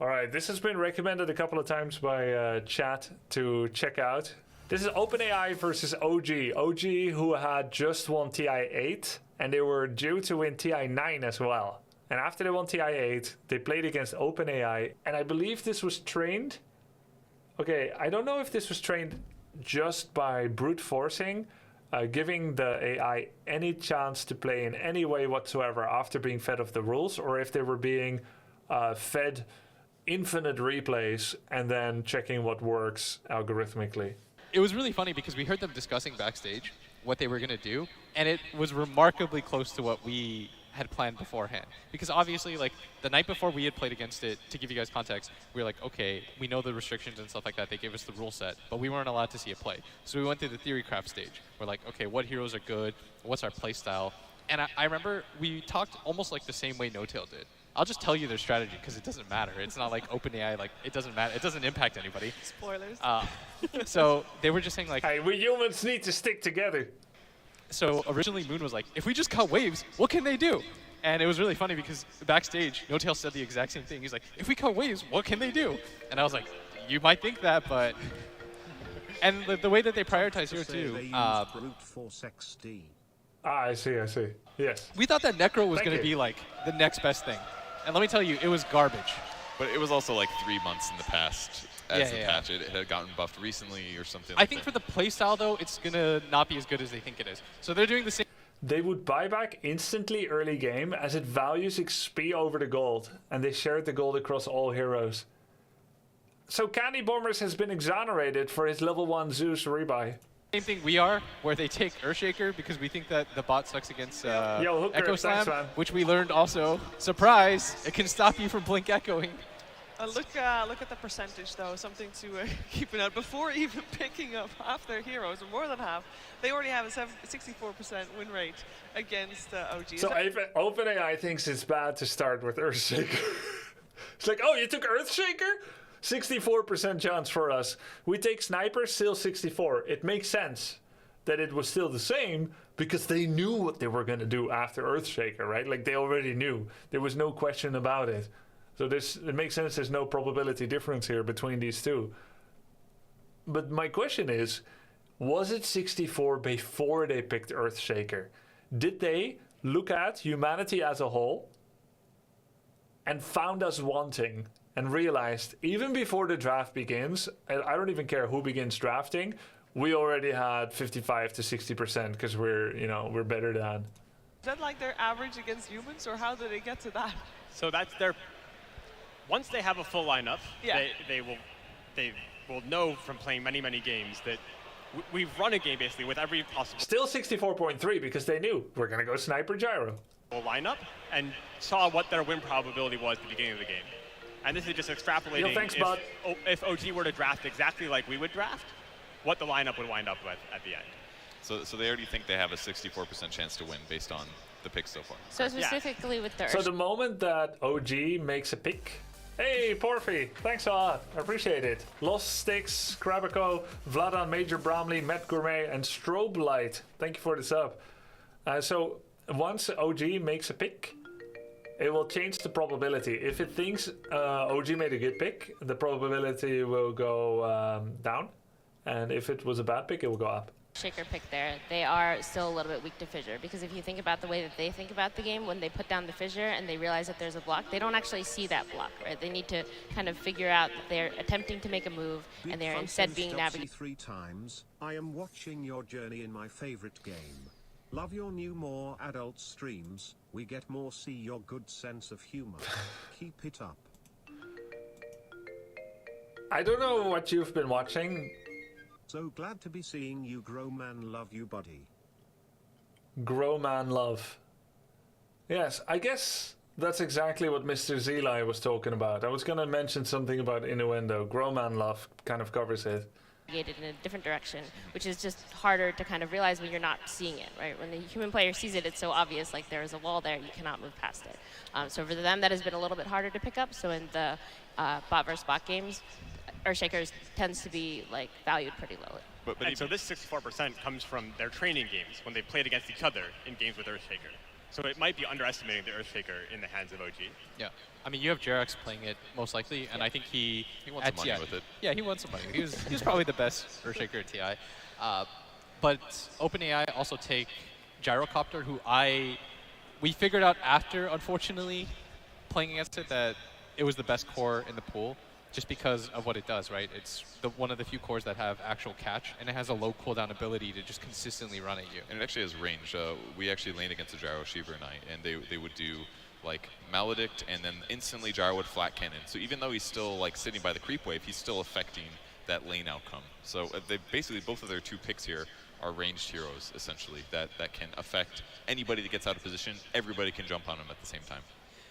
All right, this has been recommended a couple of times by chat to check out. This is OpenAI versus OG. OG, who had just won TI8, and they were due to win TI9 as well. And after they won TI8, they played against OpenAI, and I believe this was trained. Okay, I don't know if this was trained just by brute forcing, giving the AI any chance to play in any way whatsoever after being fed of the rules, or if they were being fed infinite replays and then checking what works algorithmically. It was really funny because we heard them discussing backstage what they were going to do, and it was remarkably close to what we had planned beforehand. Because obviously, like, the night before we had played against it, to give you guys context, we were like, okay, we know the restrictions and stuff like that. They gave us the rule set, but we weren't allowed to see it play. So we went through the theory craft stage. We're like, okay, what heroes are good? What's our play style? And I remember we talked almost like the same way No-Tail did. I'll just tell you their strategy because it doesn't matter. It's not like OpenAI, like, it doesn't matter. It doesn't impact anybody. Spoilers. So they were just saying, like, Hey, we humans need to stick together. So originally Moon was like, if we just cut waves, what can they do? And it was really funny because backstage, No-Tail said the exact same thing. He's like, if we cut waves, what can they do? And I was like, you might think that, but... And the way that they prioritize here too... I see. Yes. We thought that Necro was going to be like the next best thing. And let me tell you, it was garbage. But it was also like 3 months in the past as the patch. It had gotten buffed recently or something like I think for the playstyle, though, it's going to not be as good as they think it is. So they're doing the same. They would buy back instantly early game as it values XP over the gold, and they shared the gold across all heroes. So Candy Bombers has been exonerated for his level 1 Zeus rebuy. Same thing we are, where they take Earthshaker because we think that the bot sucks against Echo Slam, which we learned also. Surprise! It can stop you from blink echoing. Look at the percentage, though, something to keep an eye on. Before even picking up half their heroes, or more than half, they already have a 64% win rate against OG. So OpenAI thinks it's bad to start with Earthshaker. It's like, oh, you took Earthshaker? 64% chance for us. We take Sniper, still 64. It makes sense that it was still the same because they knew what they were going to do after Earthshaker, right? Like, they already knew. There was no question about it. So it makes sense there's no probability difference here between these two. But my question is, was it 64 before they picked Earthshaker? Did they look at humanity as a whole and found us wanting and realized, even before the draft begins, and I don't even care who begins drafting, we already had 55 to 60% because we're better than. Is that like their average against humans, or how do they get to that? So that's their... Once they have a full lineup, they will know from playing many games that we've run a game basically with every possible... Still 64.3 because they knew we're going to go Sniper Gyro. ...full lineup and saw what their win probability was at the beginning of the game. And this is just extrapolating if OG were to draft exactly like we would draft, what the lineup would wind up with at the end. So they already think they have a 64% chance to win based on the picks so far. So specifically with the... So the moment that OG makes a pick... Hey, Porphy, thanks a lot. I appreciate it. Lost Sticks, Krabico, Vladan, Major Bromley, Matt Gourmet, and Strobe Light. Thank you for the sub. So once OG makes a pick, it will change the probability. If it thinks OG made a good pick, the probability will go down. And if it was a bad pick, it will go up. Shaker pick there, they are still a little bit weak to Fissure, because if you think about the way that they think about the game, when they put down the Fissure and they realize that there's a block, they don't actually see that block, right? They need to kind of figure out that they're attempting to make a move and they're instead being navigated. 3 times. I am watching your journey in my favorite game. Love your new more adult streams. We get more see your good sense of humor. Keep it up. I don't know what you've been watching. So glad to be seeing you grow, man. Love you, buddy. Grow, man, love. Yes, I guess that's exactly what Mr. Zeli was talking about. I was going to mention something about innuendo. Grow, man, love kind of covers it. In a different direction, which is just harder to kind of realize when you're not seeing it, right? When the human player sees it, it's so obvious, like there's a wall there, you cannot move past it. So for them, that has been a little bit harder to pick up. So in the bot versus bot games, Earthshaker tends to be like valued pretty low. And so this 64% comes from their training games when they played against each other in games with Earthshaker. So it might be underestimating the Earthshaker in the hands of OG. Yeah. I mean, you have Jerax playing it most likely, and I think he wants some money with it. Yeah, he wants some money. He was probably the best Earthshaker at TI. But OpenAI also take Gyrocopter, who we figured out after, unfortunately, playing against it, that it was the best core in the pool, just because of what it does, right? It's one of the few cores that have actual catch, and it has a low cooldown ability to just consistently run at you. And it actually has range. We actually laned against a Gyro Shiva and and they would do like Maledict, and then instantly Gyro would flat cannon. So even though he's still like sitting by the creep wave, he's still affecting that lane outcome. So they basically, both of their 2 picks here are ranged heroes, essentially, that can affect anybody that gets out of position. Everybody can jump on them at the same time.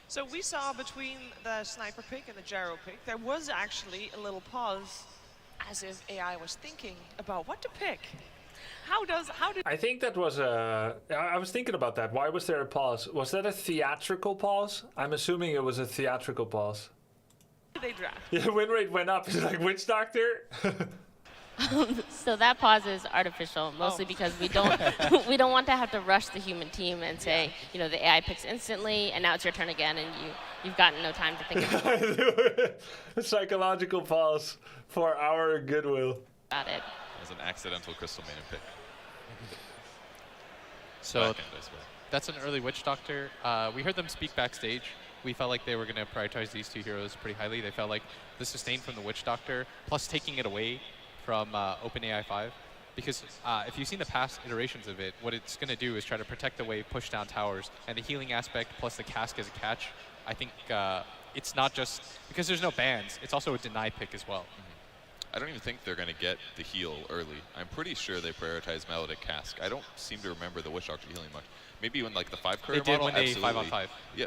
So we saw between the sniper pick and the gyro pick, there was actually a little pause, as if AI was thinking about what to pick. How did I think that was a... I was thinking about that. Why was there a pause? Was that a theatrical pause? I'm assuming it was a theatrical pause. they draft? Yeah, win rate went up. It's like, Witch Doctor? So that pause is artificial, mostly because we don't want to have to rush the human team and say, you know, the AI picks instantly, and now it's your turn again, and you've gotten no time to think about it. A psychological pause for our goodwill. About it. As an accidental Crystal Maiden pick. So that's an early Witch Doctor. We heard them speak backstage. We felt like they were going to prioritize these 2 heroes pretty highly. They felt like the sustain from the Witch Doctor, plus taking it away from OpenAI 5, because if you've seen the past iterations of it, what it's going to do is try to protect the wave, push down towers, and the healing aspect plus the cask as a catch. I think it's not just because there's no bans, it's also a deny pick as well. I don't even think they're going to get the heal early. I'm pretty sure they prioritize Maledict Cask. I don't seem to remember the Witch Doctor healing much. Maybe when like the 5 career they did model, when they absolutely. 5-on-5. Yeah,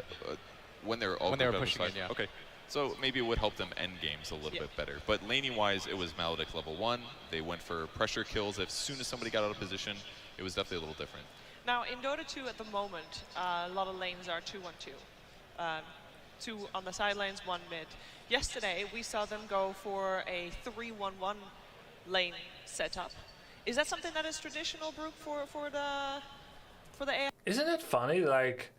when they were all pushing in, yeah. Okay. So maybe it would help them end games a little bit better. But laning-wise, it was Maledict level 1. They went for pressure kills as soon as somebody got out of position. It was definitely a little different. Now in Dota 2 at the moment, a lot of lanes are 2-1-2. 2 on the side lanes, 1 mid. Yesterday we saw them go for a 3-1-1 lane setup. Is that something that is traditional, Brooke, for the AI? Isn't it funny? Like,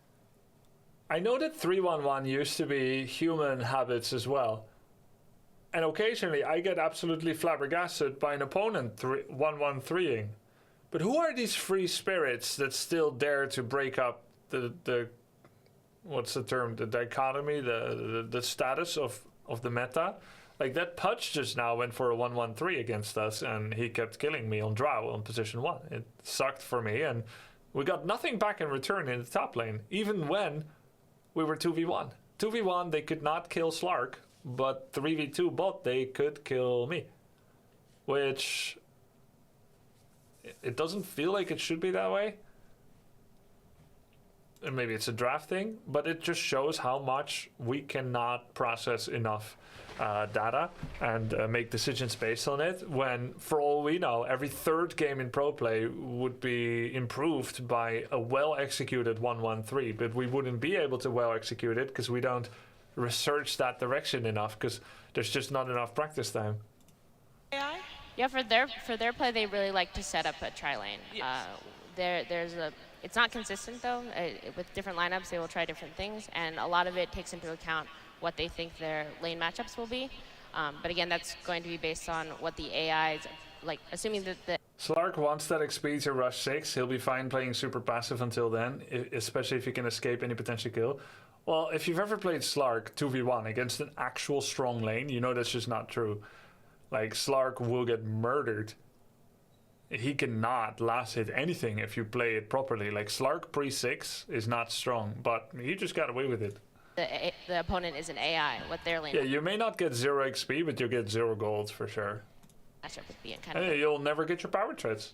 I know that 3-1-1 used to be human habits as well. And occasionally I get absolutely flabbergasted by an opponent 1-1-3ing. But who are these free spirits that still dare to break up the what's the term? The dichotomy, the status of the meta? Like, that Pudge just now went for a 1-1-3 against us, and he kept killing me on Drow on position 1. It sucked for me, and we got nothing back in return in the top lane, even when we were 2v1. 2v1, they could not kill Slark, but 3v2 bot, they could kill me. Which, it doesn't feel like it should be that way. And maybe it's a draft thing, but it just shows how much we cannot process enough data and make decisions based on it, when, for all we know, every 3rd game in pro play would be improved by a well-executed 1-1-3, but we wouldn't be able to well-execute it because we don't research that direction enough, because there's just not enough practice time. AI? Yeah, for their play, they really like to set up a tri-lane. Yes. It's not consistent, though. With different lineups, they will try different things, and a lot of it takes into account what they think their lane matchups will be. But again, that's going to be based on what the AIs, like, assuming that the... Slark wants that XP to rush 6. He'll be fine playing super passive until then, especially if he can escape any potential kill. Well, if you've ever played Slark 2v1 against an actual strong lane, you know that's just not true. Like, Slark will get murdered. He cannot last hit anything if you play it properly. Like, Slark pre-6 is not strong, but he just got away with it. The opponent is an AI, what their lane... Yeah, you may not get 0 XP, but you'll get 0 gold for sure. matchup would be, and kind And of you'll never get your power treads.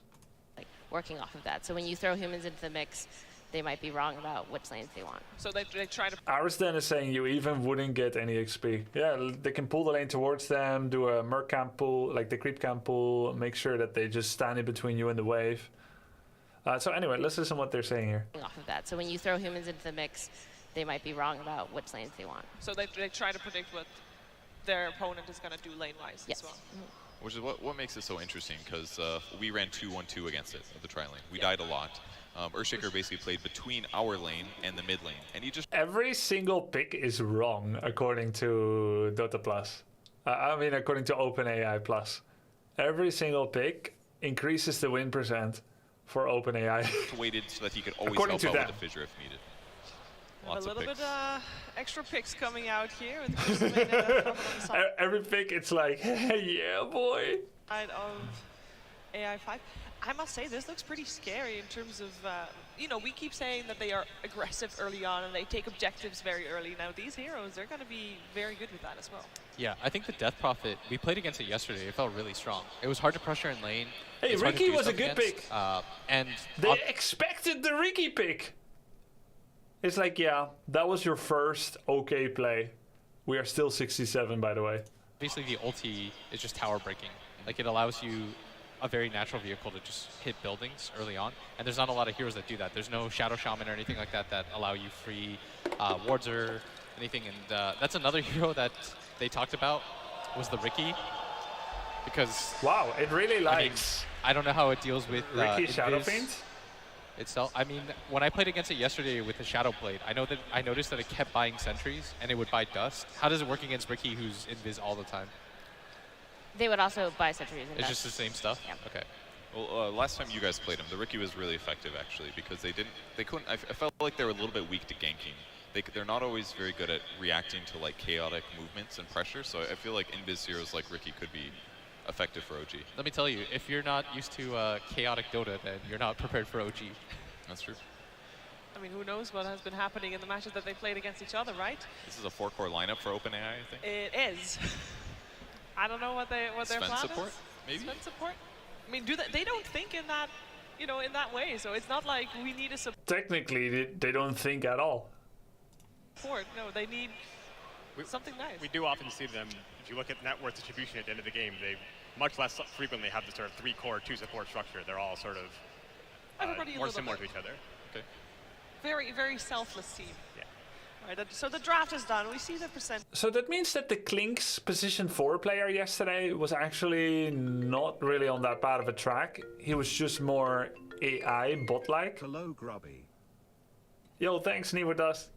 like working off of that. So when you throw humans into the mix, they might be wrong about which lanes they want. So they try to... Aristan is saying you even wouldn't get any XP. Yeah, they can pull the lane towards them, do a merc camp pull, like the creep camp pull, make sure that they just stand in between you and the wave. So anyway, let's listen to what they're saying here. Off of that. So when you throw humans into the mix, they might be wrong about which lanes they want. So they try to predict what their opponent is going to do lane-wise Yes. as well. Mm-hmm. Which is what makes it so interesting, because we ran 2-1-2 against it at the tri lane. We died a lot. Earthshaker basically played between our lane and the mid lane, and he just... Every single pick is wrong according to Dota Plus. I mean, according to OpenAI Plus. Every single pick increases the win percent for OpenAI. Waited so that he could always According help to out them. with the fissure if needed. A Lots little of picks. bit extra picks coming out here. With the first lane and on the side Every pick, it's like, hey, yeah, boy. of AI5. I must say, this looks pretty scary in terms of, you know, we keep saying that they are aggressive early on and they take objectives very early. Now, these heroes, they're going to be very good with that as well. Yeah, I think the Death Prophet, we played against it yesterday. It felt really strong. It was hard to pressure in lane. Hey, It's hard to Ricky do was a stuff good against, pick. And They expected the Ricky pick. It's like, yeah, that was your first okay play. We are still 67, by the way. basically the ulti is just tower breaking. Like, it allows you a very natural vehicle to just hit buildings early on, and there's not a lot of heroes that do that. There's no Shadow Shaman or anything like that that allow you free wards or anything, and that's another hero that they talked about was the Ricky, because Wow, it really likes I don't know how it deals with Ricky Shadow Invis Fiend. itself. I mean, when I played against it yesterday with the Shadow Blade, I noticed that it kept buying sentries and it would buy dust. How does it work against Ricky, who's Invis all the time? They would also buy sentries. It's just the same stuff? Yeah. Okay. Well, last time you guys played him, the Ricky was really effective actually, because they couldn't. I felt like they were a little bit weak to ganking. They're not always very good at reacting to like chaotic movements and pressure. So I feel like Invis heroes like Ricky could be effective for OG. Let me tell you, if you're not used to chaotic Dota, then you're not prepared for OG. That's true. I mean, who knows what has been happening in the matches that they played against each other, right? This is a 4-core lineup for OpenAI, I think. It is. I don't know what their Sven plan support, is. maybe? Sven support? I mean, they don't think in that, you know, in that way. So it's not like we need a Technically, they don't think at all. support. No, they need something nice. We do often see them, if you look at net worth distribution at the end of the game, they much less frequently have the sort of 3-core, 2-support structure. They're all sort of Everybody a more little similar bit. to each other. Okay. Very, very selfless team. Yeah. All right, so the draft is done. We see the percent. So that means that the Klink's position 4 player yesterday was actually not really on that bad of a track. He was just more AI bot-like. Hello, Grubby. Yo, thanks, Nevo Dust.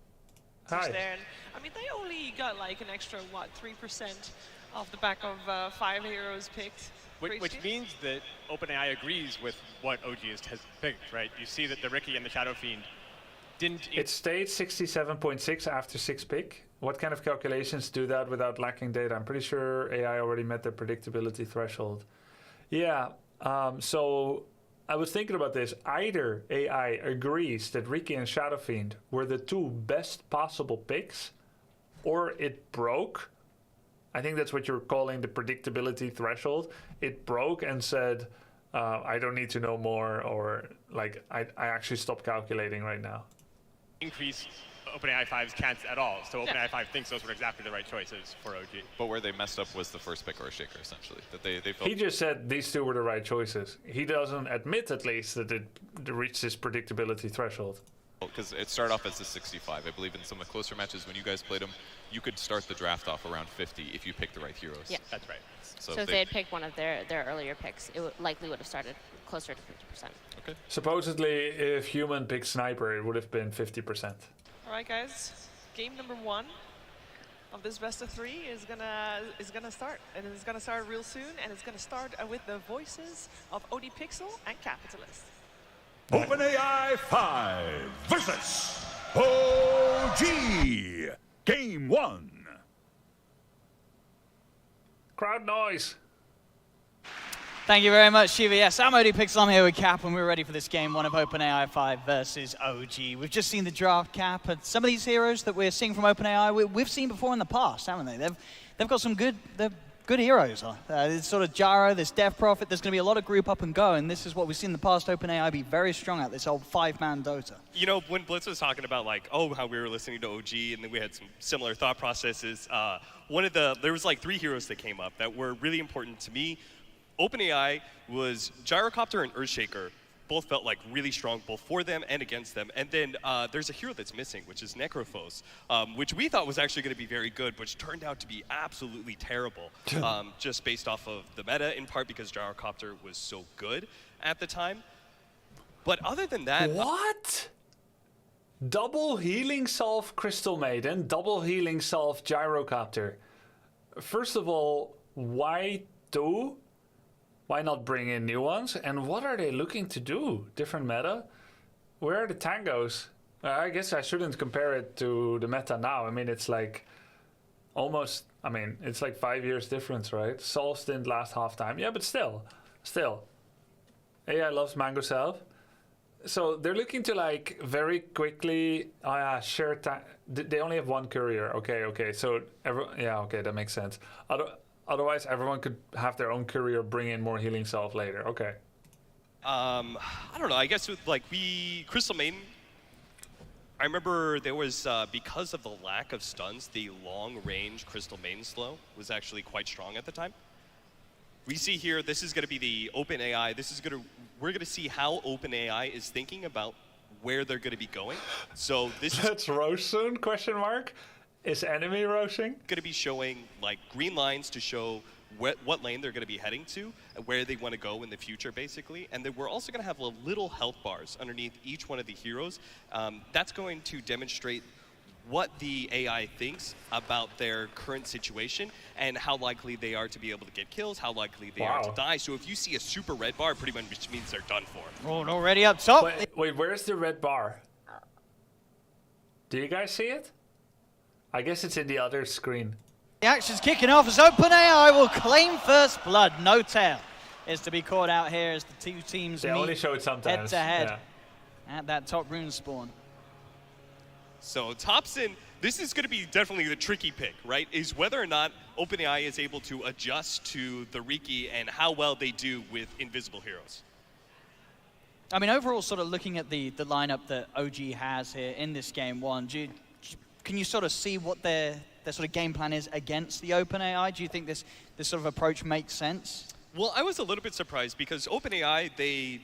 Hi. There. And, I mean, they only got like an extra, what, 3% off the back of 5 heroes picked. Which means that OpenAI agrees with what OG has picked, right? You see that the Ricky and the Shadow Fiend didn't... It stayed 67.6 after 6 pick. What kind of calculations do that without lacking data? I'm pretty sure AI already met the predictability threshold. Yeah, so I was thinking about this. Either AI agrees that Ricky and Shadow Fiend were the 2 best possible picks, or it broke. I think that's what you're calling the predictability threshold. It broke and said, I don't need to know more, or like, I actually stopped calculating right now. increase OpenAI 5's chance at all. So OpenAI 5 thinks those were exactly the right choices for OG. But where they messed up was the first pick or shaker, essentially. That they felt He just said these 2 were the right choices. He doesn't admit, at least, that it reached this predictability threshold. because it started off as a 65. I believe in some of the closer matches when you guys played them, you could start the draft off around 50 if you picked the right heroes. Yeah. That's right. So if they had picked one of their earlier picks, it likely would have started closer to 50%. Okay. Supposedly, if human picked sniper, it would have been 50%. All right, guys. Game number 1 of this best of 3 is gonna start, and it's gonna start real soon, and it's gonna start with the voices of OD Pixel and Capitalist. OpenAI 5 versus OG. Game 1. Crowd noise. Thank you very much, Shiva. Yes, I'm OD Pixel. I'm here with Cap, and we're ready for this game 1 of OpenAI 5 versus OG. We've just seen the draft, Cap, and some of these heroes that we're seeing from OpenAI, we've seen before in the past, haven't they? They've got some good heroes. There's sort of Gyro, there's Death Prophet, there's going to be a lot of group up and go, and this is what we've seen in the past OpenAI be very strong at, this old 5-man Dota. You know, when Blitz was talking about like, oh, how we were listening to OG and then we had some similar thought processes, there was like 3 heroes that came up that were really important to me. OpenAI was Gyrocopter and Earthshaker both felt like really strong, both for them and against them. And then there's a hero that's missing, which is Necrophos, which we thought was actually going to be very good, which turned out to be absolutely terrible, just based off of the meta, in part because Gyrocopter was so good at the time. But other than that... What? Double healing salve Crystal Maiden, double healing salve Gyrocopter. First of all, why two? Why not bring in new ones? And what are they looking to do? Different meta? Where are the tangos? I guess I shouldn't compare it to the meta now. I mean, it's like almost, I mean, it's like 5 years difference, right? Salves didn't last half time. Yeah, but still. AI loves Mango Salve. So they're looking to like very quickly, share time. They only have one courier. Okay. So, okay, that makes sense. Otherwise, everyone could have their own courier, bring in more healing salve later. Okay. I don't know. I guess with Crystal Maiden, I remember there was, because of the lack of stuns, the long-range Crystal Maiden slow was actually quite strong at the time. We see here, this is going to be the OpenAI. We're going to see how OpenAI is thinking about where they're going to be going. So this That's Roche soon, question mark? Is enemy roaching? Going to be showing like green lines to show what lane they're going to be heading to, and where they want to go in the future, basically. And then we're also going to have little health bars underneath each one of the heroes. That's going to demonstrate what the AI thinks about their current situation and how likely they are to be able to get kills, how likely they are to die. So if you see a super red bar, pretty much means they're done for. Oh, already up top. Wait, where's the red bar? Do you guys see it? I guess it's in the other screen. The action's kicking off as OpenAI will claim first blood. No tail is to be called out here as the two teams they meet only show it sometimes. head-to-head at that top rune spawn. So Thompson, this is going to be definitely the tricky pick, right? Is whether or not OpenAI is able to adjust to the Riki and how well they do with invisible heroes. I mean, overall, sort of looking at the lineup that OG has here in this game one, can you sort of see what their sort of game plan is against the OpenAI? Do you think this sort of approach makes sense? Well, I was a little bit surprised because OpenAI, they,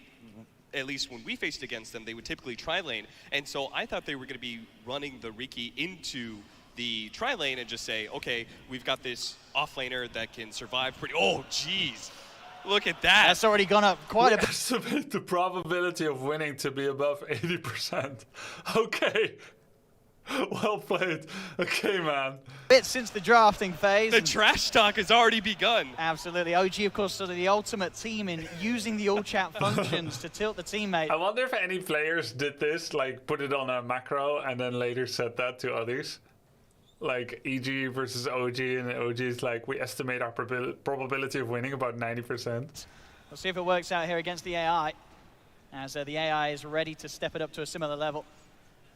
at least when we faced against them, they would typically tri-lane. And so I thought they were going to be running the Riki into the tri-lane and just say, okay, we've got this off-laner that can survive pretty... Oh, jeez. Look at that. That's already gone up quite a bit. Estimate the probability of winning to be above 80%. Okay. Well played. Okay, man. Bit since the drafting phase. The trash talk has already begun. Absolutely. OG, of course, sort of the ultimate team in using the all chat functions to tilt the teammate. I wonder if any players did this, like put it on a macro and then later said that to others. Like EG versus OG, and OG is like, we estimate our probability of winning about 90%. We'll see if it works out here against the AI, as the AI is ready to step it up to a similar level.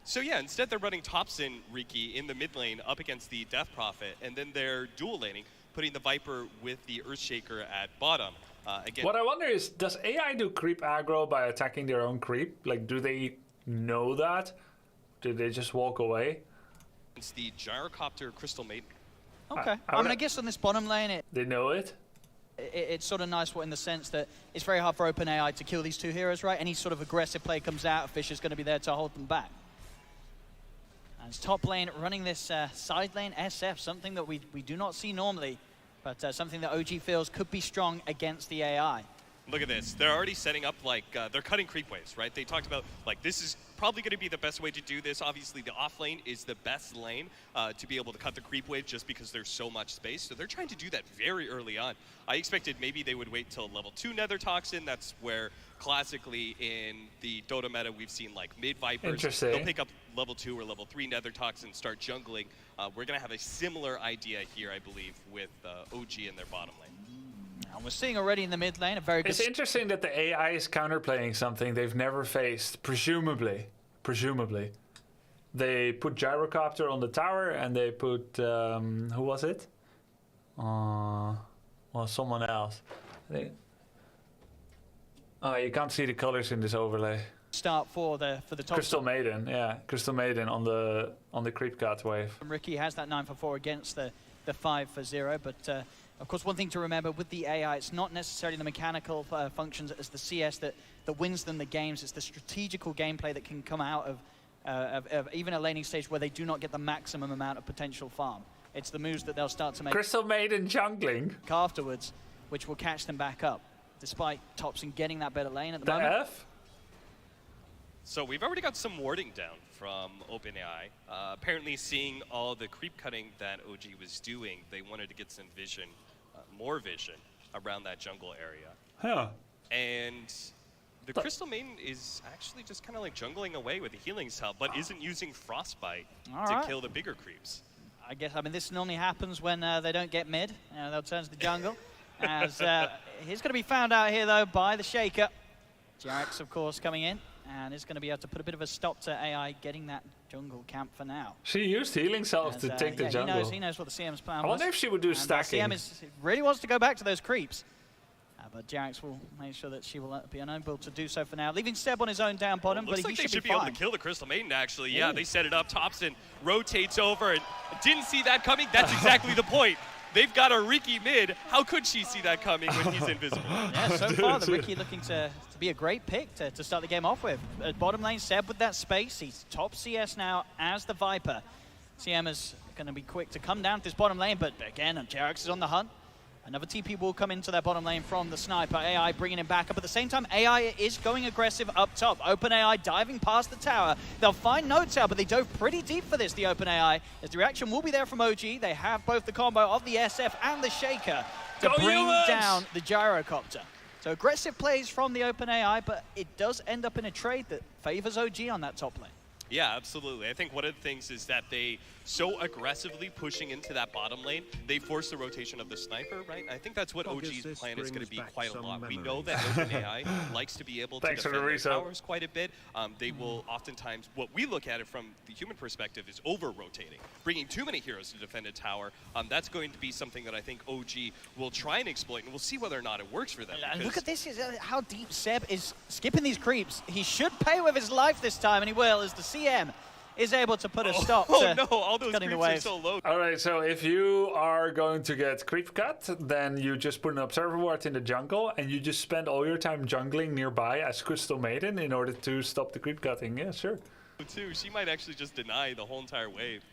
So yeah, instead they're running Thompson Riki in the mid lane up against the Death Prophet, and then they're dual laning, putting the Viper with the Earthshaker at bottom. Again, what I wonder is, does AI do creep aggro by attacking their own creep? Like, do they know that? Do they just walk away? It's the Gyrocopter Crystal Maiden. Okay. I mean, I guess on this bottom lane, they know it. It's sort of nice in the sense that it's very hard for OpenAI to kill these two heroes, right? Any sort of aggressive play comes out, Fisher's going to be there to hold them back. And it's top lane running this side lane SF, something that we do not see normally, but something that OG feels could be strong against the AI. Look at this. They're already setting up, like, they're cutting creep waves, right? They talked about, like, this is probably going to be the best way to do this. Obviously, the off lane is the best lane to be able to cut the creep wave just because there's so much space. So they're trying to do that very early on. I expected maybe they would wait till level 2 Nether Toxin. That's where, classically, in the Dota meta, we've seen, like, mid-Vipers. They'll pick up level 2 or level 3 Nether Toxin, start jungling. We're going to have a similar idea here, I believe, with OG in their bottom lane. And we're seeing already in the mid lane a very good... It's interesting that the AI is counterplaying something they've never faced, presumably. They put Gyrocopter on the tower and they put... who was it? Well, someone else. Oh, you can't see the colors in this overlay. Start for the top. Crystal Maiden, yeah. Crystal Maiden on the creep cut wave. Riki has that 9 for 4 against the 5 for 0, but Of course, one thing to remember with the AI, it's not necessarily the mechanical functions as the CS that wins them the games. It's the strategical gameplay that can come out of even a laning stage where they do not get the maximum amount of potential farm. It's the moves that they'll start to make Crystal Maiden jungling afterwards, which will catch them back up, despite Topson getting that better lane at the moment. F? So we've already got some warding down from OpenAI. Apparently seeing all the creep cutting that OG was doing, they wanted to get some vision, more vision around that jungle area. Huh. And the Crystal Maiden is actually just kind of like jungling away with the healing cell, but isn't using Frostbite to kill the bigger creeps. I guess, I mean, this normally happens when they don't get mid. They'll turn to the jungle. As he's going to be found out here, though, by the Shaker. Jarex, of course, coming in. And is going to be able to put a bit of a stop to AI getting that jungle camp for now. She used healing cells to take the jungle. He knows what the CM's plan was. I wonder if she would do stacking. CM really wants to go back to those creeps. But Jarex will make sure that she will be unable to do so for now, leaving Seb on his own down bottom, Looks but like he they should be fine. able to kill the Crystal Maiden, actually. Yeah, they set it up. Topson rotates over and didn't see that coming. That's exactly the point. They've got a Riki mid. How could she see that coming when he's invisible? Yeah, so far the Riki looking to be a great pick to start the game off with. Bottom lane, Seb with that space. He's top CS now as the Viper. CM is going to be quick to come down to this bottom lane, but again, Jarex is on the hunt. Another TP will come into that bottom lane from the sniper. AI bringing him back up. At the same time, AI is going aggressive up top. OpenAI diving past the tower. They'll find no tower, but they dove pretty deep for this, the OpenAI. As the reaction will be there from OG. They have both the combo of the SF and the Shaker to bring down the Gyrocopter. So aggressive plays from the OpenAI, but it does end up in a trade that favors OG on that top lane. Yeah, absolutely. I think one of the things is that they so aggressively pushing into that bottom lane, they force the rotation of the sniper, right? I think that's what OG's plan is going to be quite a lot. We know that OpenAI likes to be able to defend their towers quite a bit. They will oftentimes, what we look at it from the human perspective is over-rotating, bringing too many heroes to defend a tower. That's going to be something that I think OG will try and exploit, and we'll see whether or not it works for them. Look at this, how deep Seb is skipping these creeps. He should pay with his life this time, and he will, as the CM is able to put a stop to all those creeps are so low. All right, so if you are going to get creep cut, then you just put an observer ward in the jungle, and you just spend all your time jungling nearby as Crystal Maiden in order to stop the creep cutting. Yeah, sure. Too, she might actually just deny the whole entire wave.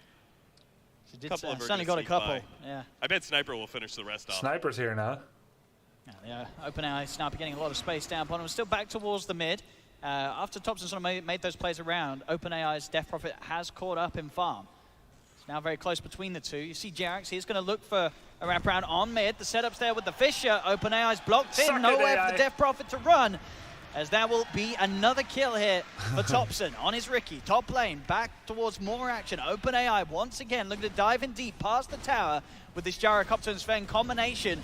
She did certainly got a couple. Yeah. I bet Sniper will finish the rest off. Sniper's here now. Yeah, OpenAI Sniper getting a lot of space down bottom. Still back towards the mid. After Topson sort of made those plays around, OpenAI's Death Prophet has caught up in farm. It's now very close between the two. You see Jarex, he's going to look for a wraparound on mid. The setup's there with the Fisher. OpenAI's blocked in. Nowhere for the Death Prophet to run, as that will be another kill here for Topson on his Riki. Top lane, back towards more action. OpenAI once again looking to dive in deep past the tower with this Gyrocopter and Sven combination.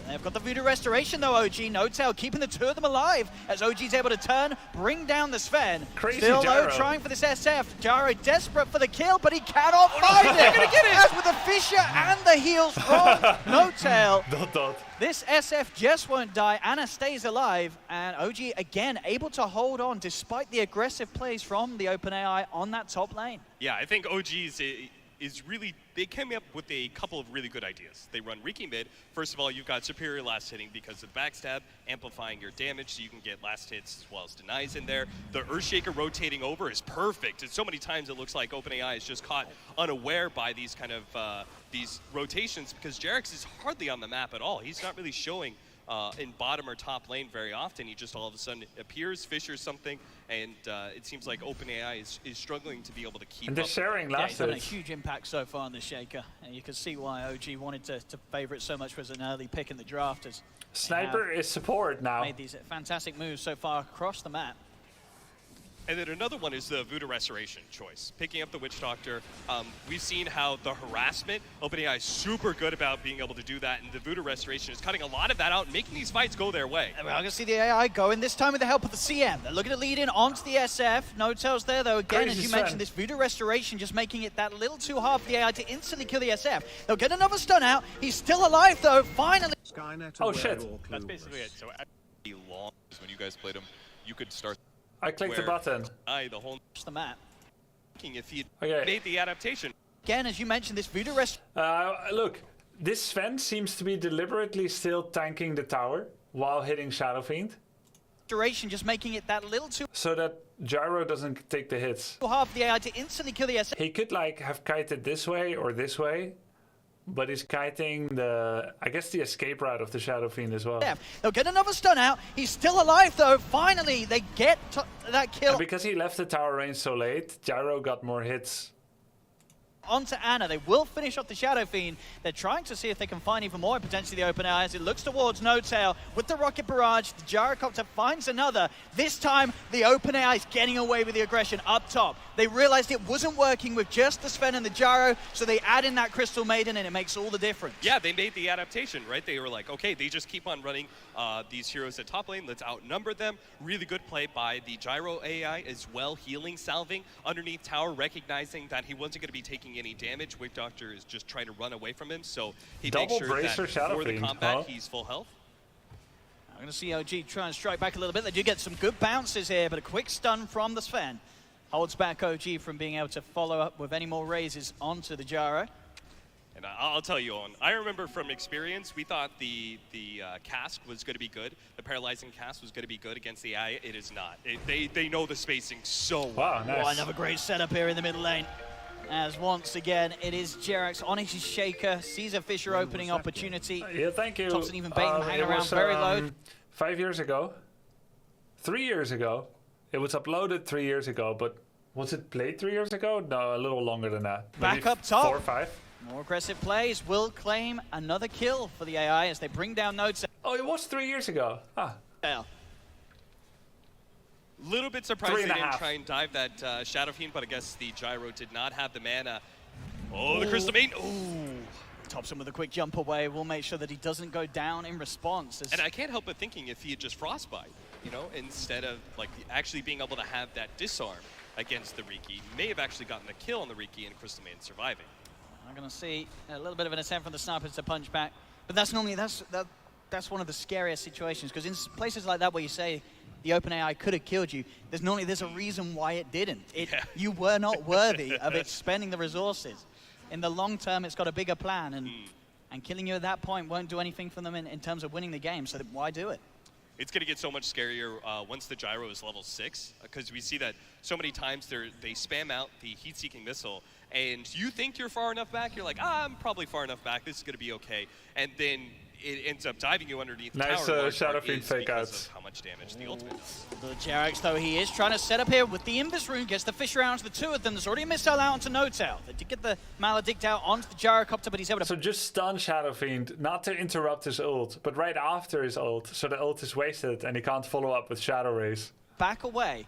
They've got the Voodoo Restoration though, OG. No tail, keeping the two of them alive as OG's able to turn, bring down the Sven. Crazy Still Gyro. though, trying for this SF. Gyro desperate for the kill, but he cannot find it. They're gonna get it. As with the Fisher and the heals from No Tail. This SF just won't die. Anna stays alive, and OG again able to hold on despite the aggressive plays from the OpenAI on that top lane. Yeah, I think OG's is really, they came up with a couple of really good ideas. They run Riki mid. First of all, you've got superior last hitting because of the backstab, amplifying your damage so you can get last hits as well as denies in there. The Earthshaker rotating over is perfect. And so many times it looks like OpenAI is just caught unaware by these kind of these rotations because Jarex is hardly on the map at all. He's not really showing in bottom or top lane very often. He just all of a sudden appears, fishers something, and it seems like OpenAI is struggling to be able to keep up. And the sharing last he's having a huge impact so far on the Shaker, and you can see why OG wanted to favor it so much as an early pick in the draft. As Sniper is support now. Made these fantastic moves so far across the map. And then another one is the Voodoo Restoration choice. Picking up the Witch Doctor, we've seen how the harassment, OpenAI is super good about being able to do that, and the Voodoo Restoration is cutting a lot of that out and making these fights go their way. And we're going to see the AI going, this time with the help of the CM. They're looking to lead in onto the SF. No Tails there, though. Again, Crazy as you Sven. mentioned, this Voodoo Restoration just making it that little too hard for the AI to instantly kill the SF. They'll get another stun out. He's still alive, though, finally. Oh, shit. That's basically it. So long when you guys played him, you could start. I clicked the button. The whole the map. If he Okay. made the adaptation. Again, as you mentioned, this Voodoo Restoration. Look, This Sven seems to be deliberately still tanking the tower while hitting Shadow Fiend. Duration, just making it that little too so that Gyro doesn't take the hits. hard for the AI to instantly kill the He could like have kited this way or this way, but he's kiting the, I guess, the escape route of the Shadow Fiend as well. Yeah, they'll get another stun out. He's still alive though. Finally, they get that kill. And because he left the tower range so late, Gyro got more hits. Onto Ana. They will finish off the Shadow Fiend. They're trying to see if they can find even more, potentially the OpenAI, as it looks towards No Tail with the Rocket Barrage. The Gyrocopter finds another. This time, the OpenAI is getting away with the aggression up top. They realized it wasn't working with just the Sven and the Gyro, so they add in that Crystal Maiden, and it makes all the difference. Yeah, they made the adaptation, right? They were like, okay, they just keep on running these heroes at top lane. Let's outnumber them. Really good play by the Gyro AI as well, healing, salving underneath tower, recognizing that he wasn't going to be taking any damage. Wick Doctor is just trying to run away from him, so he makes sure that for the combat, he's full health. I'm going to see OG try and strike back a little bit. They do get some good bounces here, but a quick stun from the Sven holds back OG from being able to follow up with any more raises onto the Gyro. And I'll tell you, Owen, I remember from experience, we thought the cast was going to be good. The paralyzing cast was going to be good against the AI. It is not. They know the spacing so well. Wow, nice. Oh, another great setup here in the middle lane. As once again, it is Jerax on his Shaker, sees a Fissure opening opportunity. Yeah, thank you. Thompson even baiting him, hanging around very low. 5 years ago. 3 years ago. It was uploaded 3 years ago, but was it played 3 years ago? No, a little longer than that. Back Maybe up top. 4 or 5. More aggressive plays will claim another kill for the AI as they bring down Notes. Oh, it was 3 years ago. Ah. Yeah. Little bit surprised they didn't try and dive that Shadow Fiend, but I guess the Gyro did not have the mana. Oh, the Crystal Maiden. Ooh. Thompson with a quick jump away will make sure that he doesn't go down in response. And I can't help but thinking if he had just Frostbite, you know, instead of like actually being able to have that disarm against the Riki, may have actually gotten the kill on the Riki and Crystal Maiden surviving. I'm going to see a little bit of an attempt from the snipers to punch back, but that's normally that's one of the scariest situations, because in places like that where you say the OpenAI could have killed you, there's a reason why it didn't. You were not worthy of it spending the resources. In the long term, it's got a bigger plan, and killing you at that point won't do anything for them in terms of winning the game, so why do it? It's going to get so much scarier once the Gyro is level 6, because we see that so many times they spam out the heat-seeking missile, and you think you're far enough back, you're like, I'm probably far enough back, this is going to be okay, and then it ends up diving you underneath the tower. Nice Shadow Fiend fake outs. How much damage the ultimate does. The Jerax, though, he is trying to set up here with the Invis Rune, gets the Fissure out onto the two of them. There's already a missile out onto No Tail. They did get the Maledict out onto the Gyrocopter, but he's able to... So just stun Shadow Fiend, not to interrupt his ult, but right after his ult, so the ult is wasted and he can't follow up with Shadow Rays. Back away.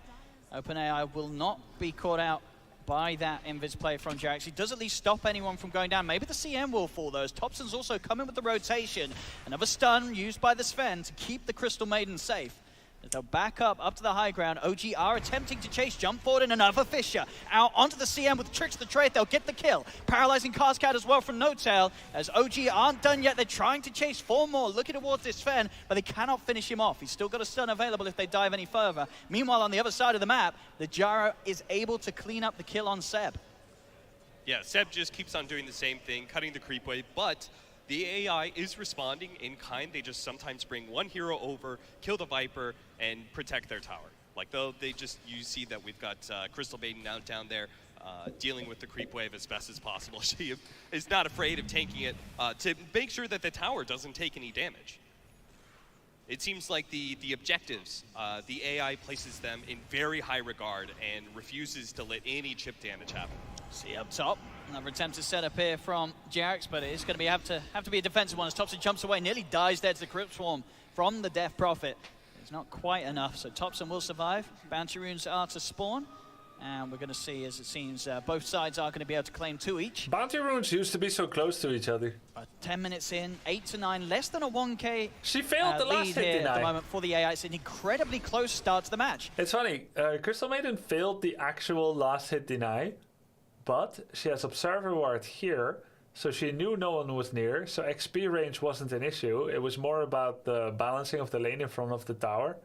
OpenAI will not be caught out by that Invis play from Jerax. He does at least stop anyone from going down. Maybe the CM will fall, though. Thompson's also coming with the rotation. Another stun used by the Sven to keep the Crystal Maiden safe. As they'll back up to the high ground. OG are attempting to chase, jump forward, and another Fissure. Out onto the CM with Tricks the Trade. They'll get the kill. Paralyzing Cascade as well from No Tail. As OG aren't done yet, they're trying to chase 4 more, looking towards this Sven, but they cannot finish him off. He's still got a stun available if they dive any further. Meanwhile, on the other side of the map, the Gyro is able to clean up the kill on Seb. Yeah, Seb just keeps on doing the same thing, cutting the creep wave, but the AI is responding in kind. They just sometimes bring one hero over, kill the Viper, and protect their tower. Like, you see that we've got Crystal Maiden now down there dealing with the creep wave as best as possible. She is not afraid of tanking it to make sure that the tower doesn't take any damage. It seems like the objectives, the AI places them in very high regard and refuses to let any chip damage happen. See up top, another attempt to set up here from Jerax, but it is going to have to be a defensive one as Thompson jumps away, nearly dies dead to the Crypt Swarm from the Death Prophet. It's not quite enough, so Thompson will survive. Bounty runes are to spawn, and we're going to see, as it seems, both sides are going to be able to claim 2 each. Bounty runes used to be so close to each other. 10 minutes in, 8 to 9, less than a 1k. She failed the last hit deny. At the moment for the AI. It's an incredibly close start to the match. It's funny, Crystal Maiden failed the actual last hit deny, but she has Observer Ward here, so she knew no one was near, so XP range wasn't an issue. It was more about the balancing of the lane in front of the tower.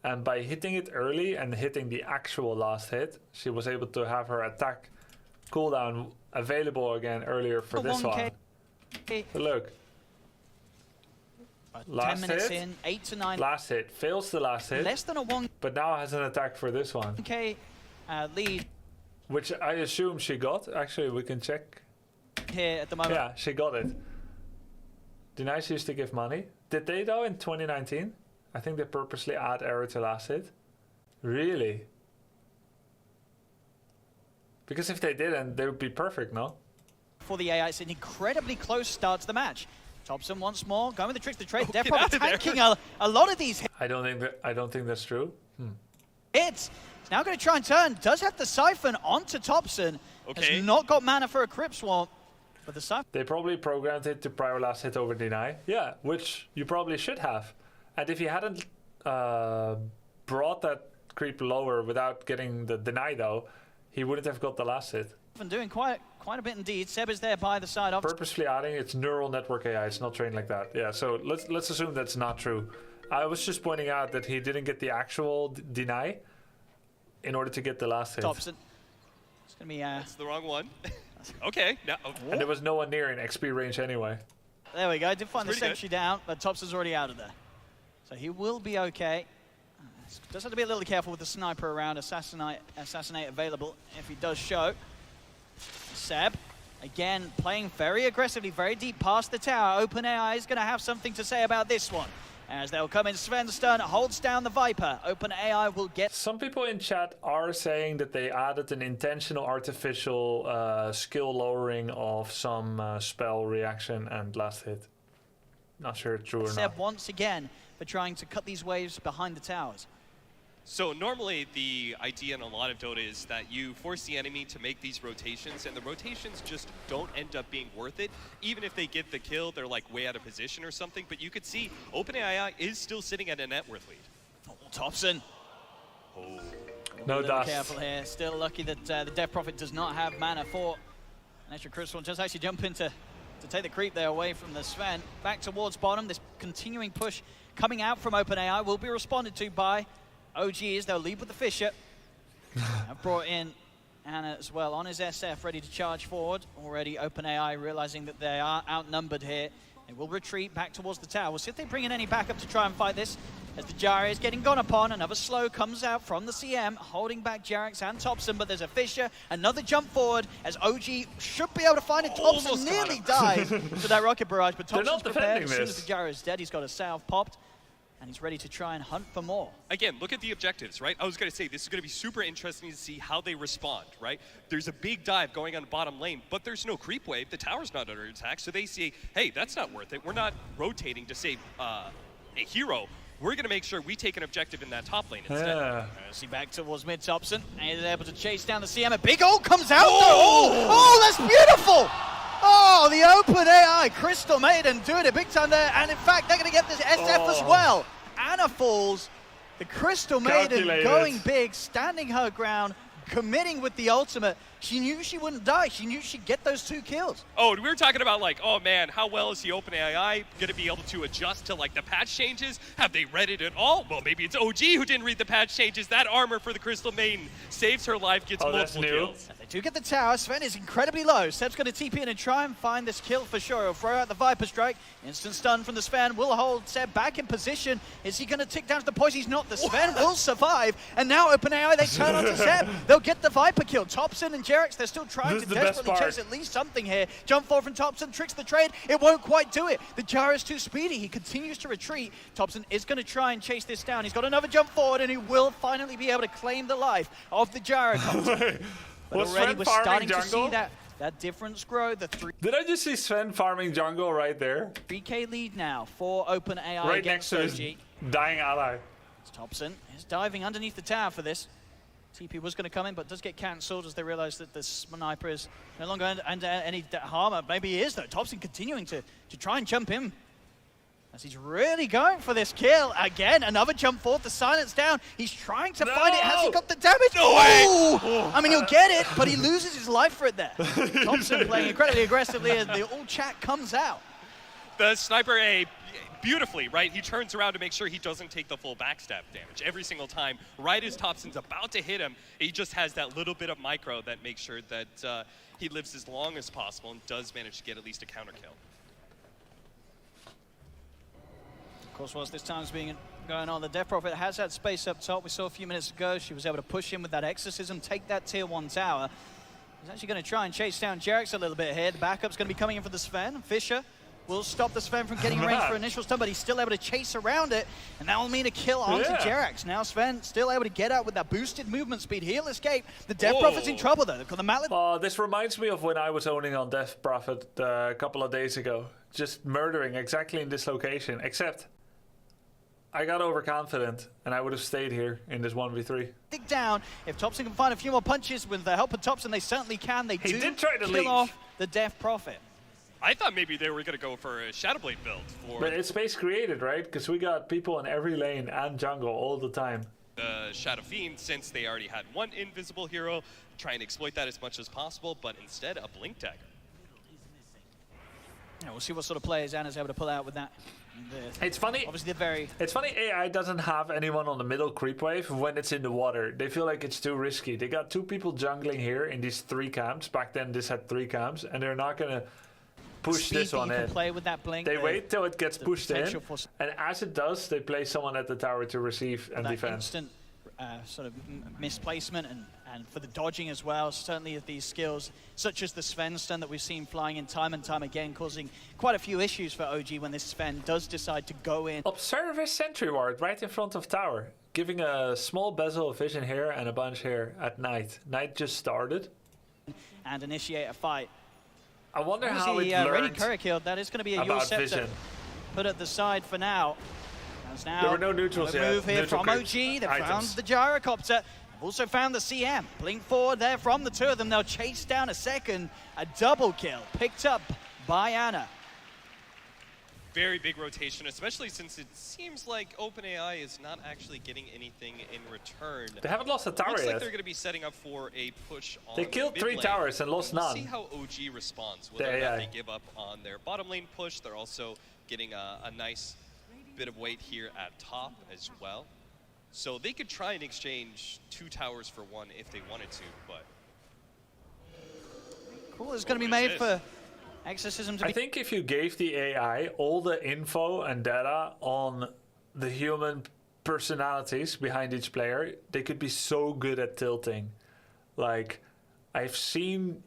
And by hitting it early and hitting the actual last hit, she was able to have her attack cooldown available again earlier for this one. Look. 10 minutes in, 8 to 9. Last hit. Fails the last hit. Less than a 1K but now has an attack for this one. Lead. Which I assume she got. Actually, we can check. Here at the moment. Yeah, she got it. Denice used to give money. Did they though in 2019? I think they purposely add error to last hit. Really? Because if they didn't, they would be perfect, no? For the AI, it's an incredibly close start to the match. Thompson once more, going with the tricks to trade. They're probably tanking a lot of these hits. I don't think that's true. It's now going to try and turn. Does have the Siphon onto Thompson. Okay. Has not got mana for a Crypt Swamp. But the Siphon. They probably programmed it to prior last hit over deny. Yeah, which you probably should have. And if you hadn't brought that creep lower without getting the deny though, he wouldn't have got the last hit. Doing quite a bit indeed. Seb is there by the side of. Purposefully adding, it's neural network AI. It's not trained like that. Yeah, so let's assume that's not true. I was just pointing out that he didn't get the actual deny in order to get the last hit. Thompson. It's gonna be. That's the wrong one. Okay. Now, and there was no one near in XP range anyway. There we go. Did find the pretty sentry down, but Thompson's already out of there, so he will be okay. Does have to be a little careful with the sniper around. Assassinate available if he does show. Seb, again, playing very aggressively, very deep past the tower. OpenAI is going to have something to say about this one. As they'll come in, Svenstern holds down the Viper. OpenAI will get... Some people in chat are saying that they added an intentional artificial skill lowering of some spell reaction and last hit. Not sure it's true or Seb not. once again for trying to cut these waves behind the towers. So normally the idea in a lot of Dota is that you force the enemy to make these rotations, and the rotations just don't end up being worth it. Even if they get the kill, they're like way out of position or something. But you could see OpenAI is still sitting at a net worth lead. Oh, Thompson. Oh. No dust. Careful here. Still lucky that the Death Prophet does not have mana for an extra Crystal. Just actually jump in to take the creep there away from the Sven. Back towards bottom. This continuing push coming out from OpenAI will be responded to by OGs. They'll lead with the Fisher. I've brought in Anna as well on his SF, ready to charge forward. Already OpenAI realizing that they are outnumbered here. They will retreat back towards the tower. We'll see if they bring in any backup to try and fight this. As the Jari is getting gone upon, another slow comes out from the CM, holding back Jarex and Thompson, but there's a Fisher, another jump forward, as OG should be able to find it. Thompson nearly died to that rocket barrage, but Thompson's prepared. As soon as the Jari is dead, he's got a salve popped, and he's ready to try and hunt for more. Again, look at the objectives, right? I was going to say, this is going to be super interesting to see how they respond, right? There's a big dive going on the bottom lane, but there's no creep wave. The tower's not under attack, so they see, hey, that's not worth it. We're not rotating to save a hero. We're going to make sure we take an objective in that top lane instead. Yeah. See back towards mid Thompson, and he's able to chase down the CM. A big ult comes out. Oh, that's beautiful! Oh, the OpenAI Crystal Maiden doing it big time there, and in fact, they're going to get this SF as well. Anna falls. The Crystal Maiden going big, standing her ground, committing with the ultimate. She knew she wouldn't die. She knew she'd get those 2 kills. Oh, we were talking about like, oh man, how well is the OpenAI going to be able to adjust to like the patch changes? Have they read it at all? Well, maybe it's OG who didn't read the patch changes. That armor for the Crystal Maiden saves her life, gets multiple kills. They do get the tower. Sven is incredibly low. Seb's going to TP in and try and find this kill for sure. He'll throw out the Viper Strike. Instant stun from the Sven will hold Seb back in position. Is he going to tick down to the poison? He's not. The Sven will survive. And now OpenAI, they turn onto Seb. They'll get the Viper kill. Thompson and Jarex, they're still trying to desperately chase at least something here. Jump forward from Thompson, tricks the trade. It won't quite do it. The Jara is too speedy. He continues to retreat. Thompson is going to try and chase this down. He's got another jump forward, and he will finally be able to claim the life of the Jara. But already we're starting to see that difference grow. Did I just see Sven farming jungle right there? 3K lead now for OpenAI right against next to OG. his dying ally. Thompson is diving underneath the tower for this. TP was going to come in, but does get cancelled as they realize that the sniper is no longer under any harm. Maybe he is, though. Thompson continuing to try and jump in. As he's really going for this kill. Again, another jump forward, the silence down. He's trying to find it. Has he got the damage? No way! Oh! I mean, he'll get it, but he loses his life for it there. Thompson playing incredibly aggressively as the all chat comes out. The sniper beautifully, right? He turns around to make sure he doesn't take the full backstab damage every single time. Right as Thompson's about to hit him, he just has that little bit of micro that makes sure that he lives as long as possible and does manage to get at least a counter kill. course, whilst this time's going on, the Death Prophet has had space up top. We saw a few minutes ago she was able to push in with that Exorcism, take that tier 1 tower. He's actually going to try and chase down Jerax a little bit here. The backup's going to be coming in for the Sven. Fisher will stop the Sven from getting range for initial stun, but he's still able to chase around it, and that will mean a kill onto Jerax. Now Sven still able to get out with that boosted movement speed. He'll escape. The Death Prophet's in trouble, though. They've got the Mallet. This reminds me of when I was owning on Death Prophet a couple of days ago. Just murdering exactly in this location, except I got overconfident, and I would have stayed here in this 1v3. Dig down. If Thompson can find a few more punches with the help of Thompson, they certainly can. They did try to kill off the Death Prophet. I thought maybe they were going to go for a Shadowblade build. But it's space created, right? Because we got people in every lane and jungle all the time. The Shadow Fiend, since they already had one invisible hero, try and exploit that as much as possible, but instead a Blink Dagger. Yeah, we'll see what sort of players Anna's able to pull out with that. It's funny. Obviously, they're It's funny AI doesn't have anyone on the middle creep wave when it's in the water. They feel like it's too risky. They got 2 people jungling here in these 3 camps. Back then, this had 3 camps, and they're not gonna push this one in. Play with that blink. They wait till it gets pushed in, and as it does, they place someone at the tower to receive and defend. Instant sort of misplacement and for the dodging as well. Certainly these skills, such as the Sven stun that we've seen flying in time and time again, causing quite a few issues for OG when this Sven does decide to go in. Observe his sentry ward right in front of tower, giving a small bezel of vision here and a bunch here at night. Night just started. And initiate a fight. I wonder how it learned Ready Curry killed. That is going to be a Your Scepter put at the side for now. As now there were no neutrals yet. Move here from OG. They've found the Gyrocopter. They've also found the CM. Blink forward there from the 2 of them. They'll chase down a second. A double kill picked up by Anna. Very big rotation, especially since it seems like OpenAI is not actually getting anything in return. They haven't lost a tower Looks yet. Like they're going to be setting up for a push on They killed the 3 lane. towers and lost We'll none. see how OG responds. Whether or not they give up on their bottom lane push. They're also getting a nice bit of weight here at top as well. So they could try and exchange 2 towers for 1 if they wanted to, but... Cool, it's going to be made for Exorcism to be... I think if you gave the AI all the info and data on the human personalities behind each player, they could be so good at tilting. Like, I've seen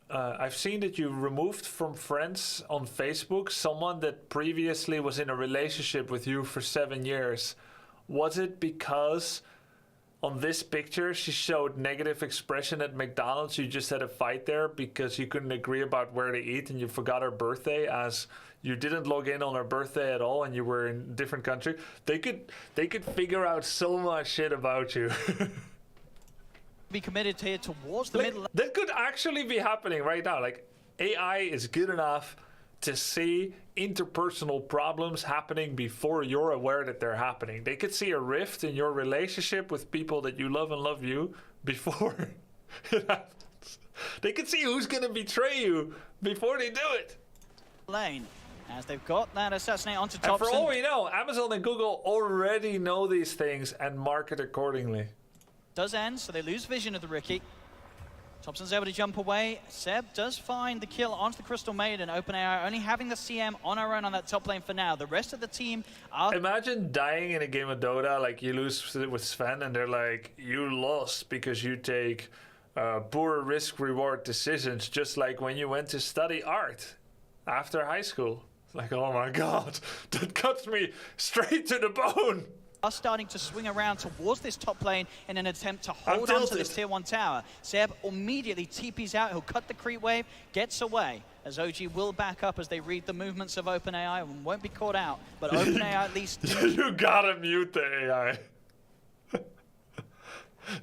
that you removed from friends on Facebook someone that previously was in a relationship with you for 7 years. Was it because on this picture she showed negative expression at McDonald's? You just had a fight there because you couldn't agree about where to eat and you forgot her birthday, as you didn't log in on her birthday at all and you were in a different country. They could figure out so much shit about you. Be committed here towards the middle. That could actually be happening right now. Like, AI is good enough to see interpersonal problems happening before you're aware that they're happening. They could see a rift in your relationship with people that you love and love you before it happens. They could see who's going to betray you before they do it. Lane, as they've got that assassinate onto And Thompson. for all we know, Amazon and Google already know these things and market accordingly. Does end, so they lose vision of the Rookie. Thompson's able to jump away. Seb does find the kill onto the Crystal Maiden. OpenAI only having the CM on our own on that top lane for now. The rest of the team are... Imagine dying in a game of Dota, like you lose with Sven, and they're like, you lost because you take poor risk-reward decisions, just like when you went to study art after high school. It's like, oh my god, that cuts me straight to the bone. Are starting to swing around towards this top lane in an attempt to hold on to this tier 1 tower. Seb immediately TP's out. He'll cut the creep wave, gets away, as OG will back up as they read the movements of OpenAI and won't be caught out. But OpenAI at least... You gotta mute the AI.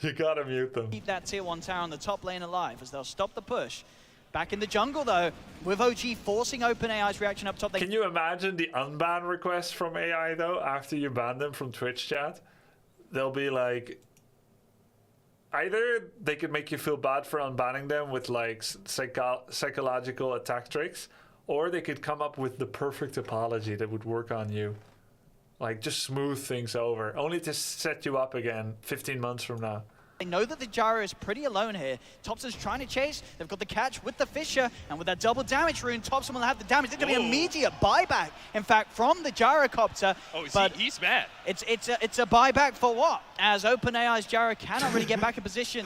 You gotta mute them. Keep that tier 1 tower on the top lane alive as they'll stop the push. Back in the jungle, though, with OG forcing OpenAI's reaction up top. Can you imagine the unban request from AI, though, after you ban them from Twitch chat? They'll be like... Either they could make you feel bad for unbanning them with, like, psychological attack tricks, or they could come up with the perfect apology that would work on you. Like, just smooth things over, only to set you up again 15 months from now. They know that the Gyro is pretty alone here. Thompson's trying to chase. They've got the catch with the Fisher, and with that double damage rune, Thompson will have the damage. It's going to be immediate buyback, in fact, from the Gyrocopter. Oh, he's mad. It's a buyback for what? As OpenAI's Gyro cannot really get back in position.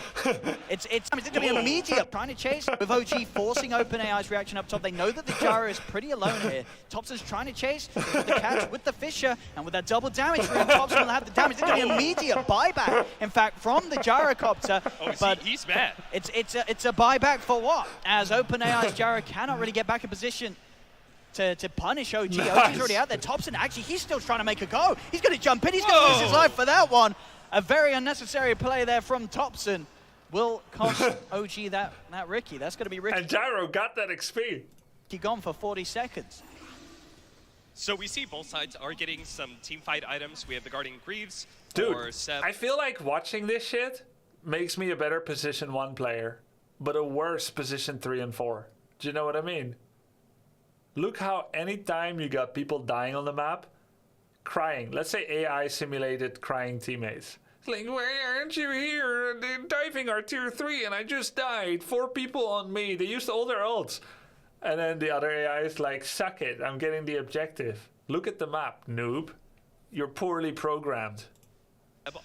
It's going to be an immediate trying to chase with OG forcing OpenAI's reaction up top. They know that the Gyro is pretty alone here. Thompson's trying to chase. They've got the catch with the Fisher, and with that double damage rune, Thompson will have the damage. It's going to be immediate buyback, in fact, from the Gyrocopter. Oh, he's mad. It's a buyback for what? As OpenAI's Gyro cannot really get back in position to punish OG. Nice. OG's already out there. Thompson, actually, he's still trying to make a go. He's going to jump in. He's going to lose his life for that one. A very unnecessary play there from Thompson will cost OG that Ricky. That's going to be Ricky. And Gyro got that XP. He gone for 40 seconds. So we see both sides are getting some team fight items. We have the Guardian Greaves Dude, for Seb. I feel like watching this shit makes me a better position 1 player, but a worse position 3 and 4. Do you know what I mean? Look how anytime you got people dying on the map, crying. Let's say AI simulated crying teammates. It's like, why aren't you here? They're diving our tier 3 and I just died. 4 people on me. They used all their ults. And then the other AI is like, suck it. I'm getting the objective. Look at the map, noob. You're poorly programmed.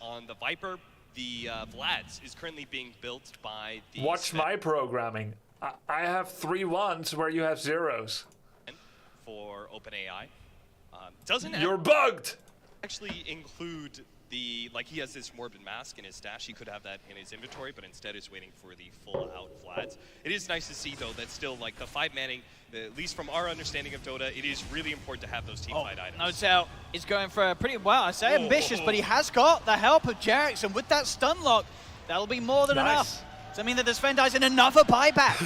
On the Viper, the Vlad's is currently being built by the... Watch my programming. I have 3 1s where you have 0s. For OpenAI. You're bugged! Actually include the, like, he has this Morbid Mask in his stash. He could have that in his inventory, but instead is waiting for the full-out Vlads. It is nice to see, though, that still, like, the 5-manning, at least from our understanding of Dota, it is really important to have those team fight items. No doubt. He's going for a pretty, well, I say ambitious, but he has got the help of Jarex, and with that stun lock, that'll be more than enough. Does that mean that the Sven dies in another buyback?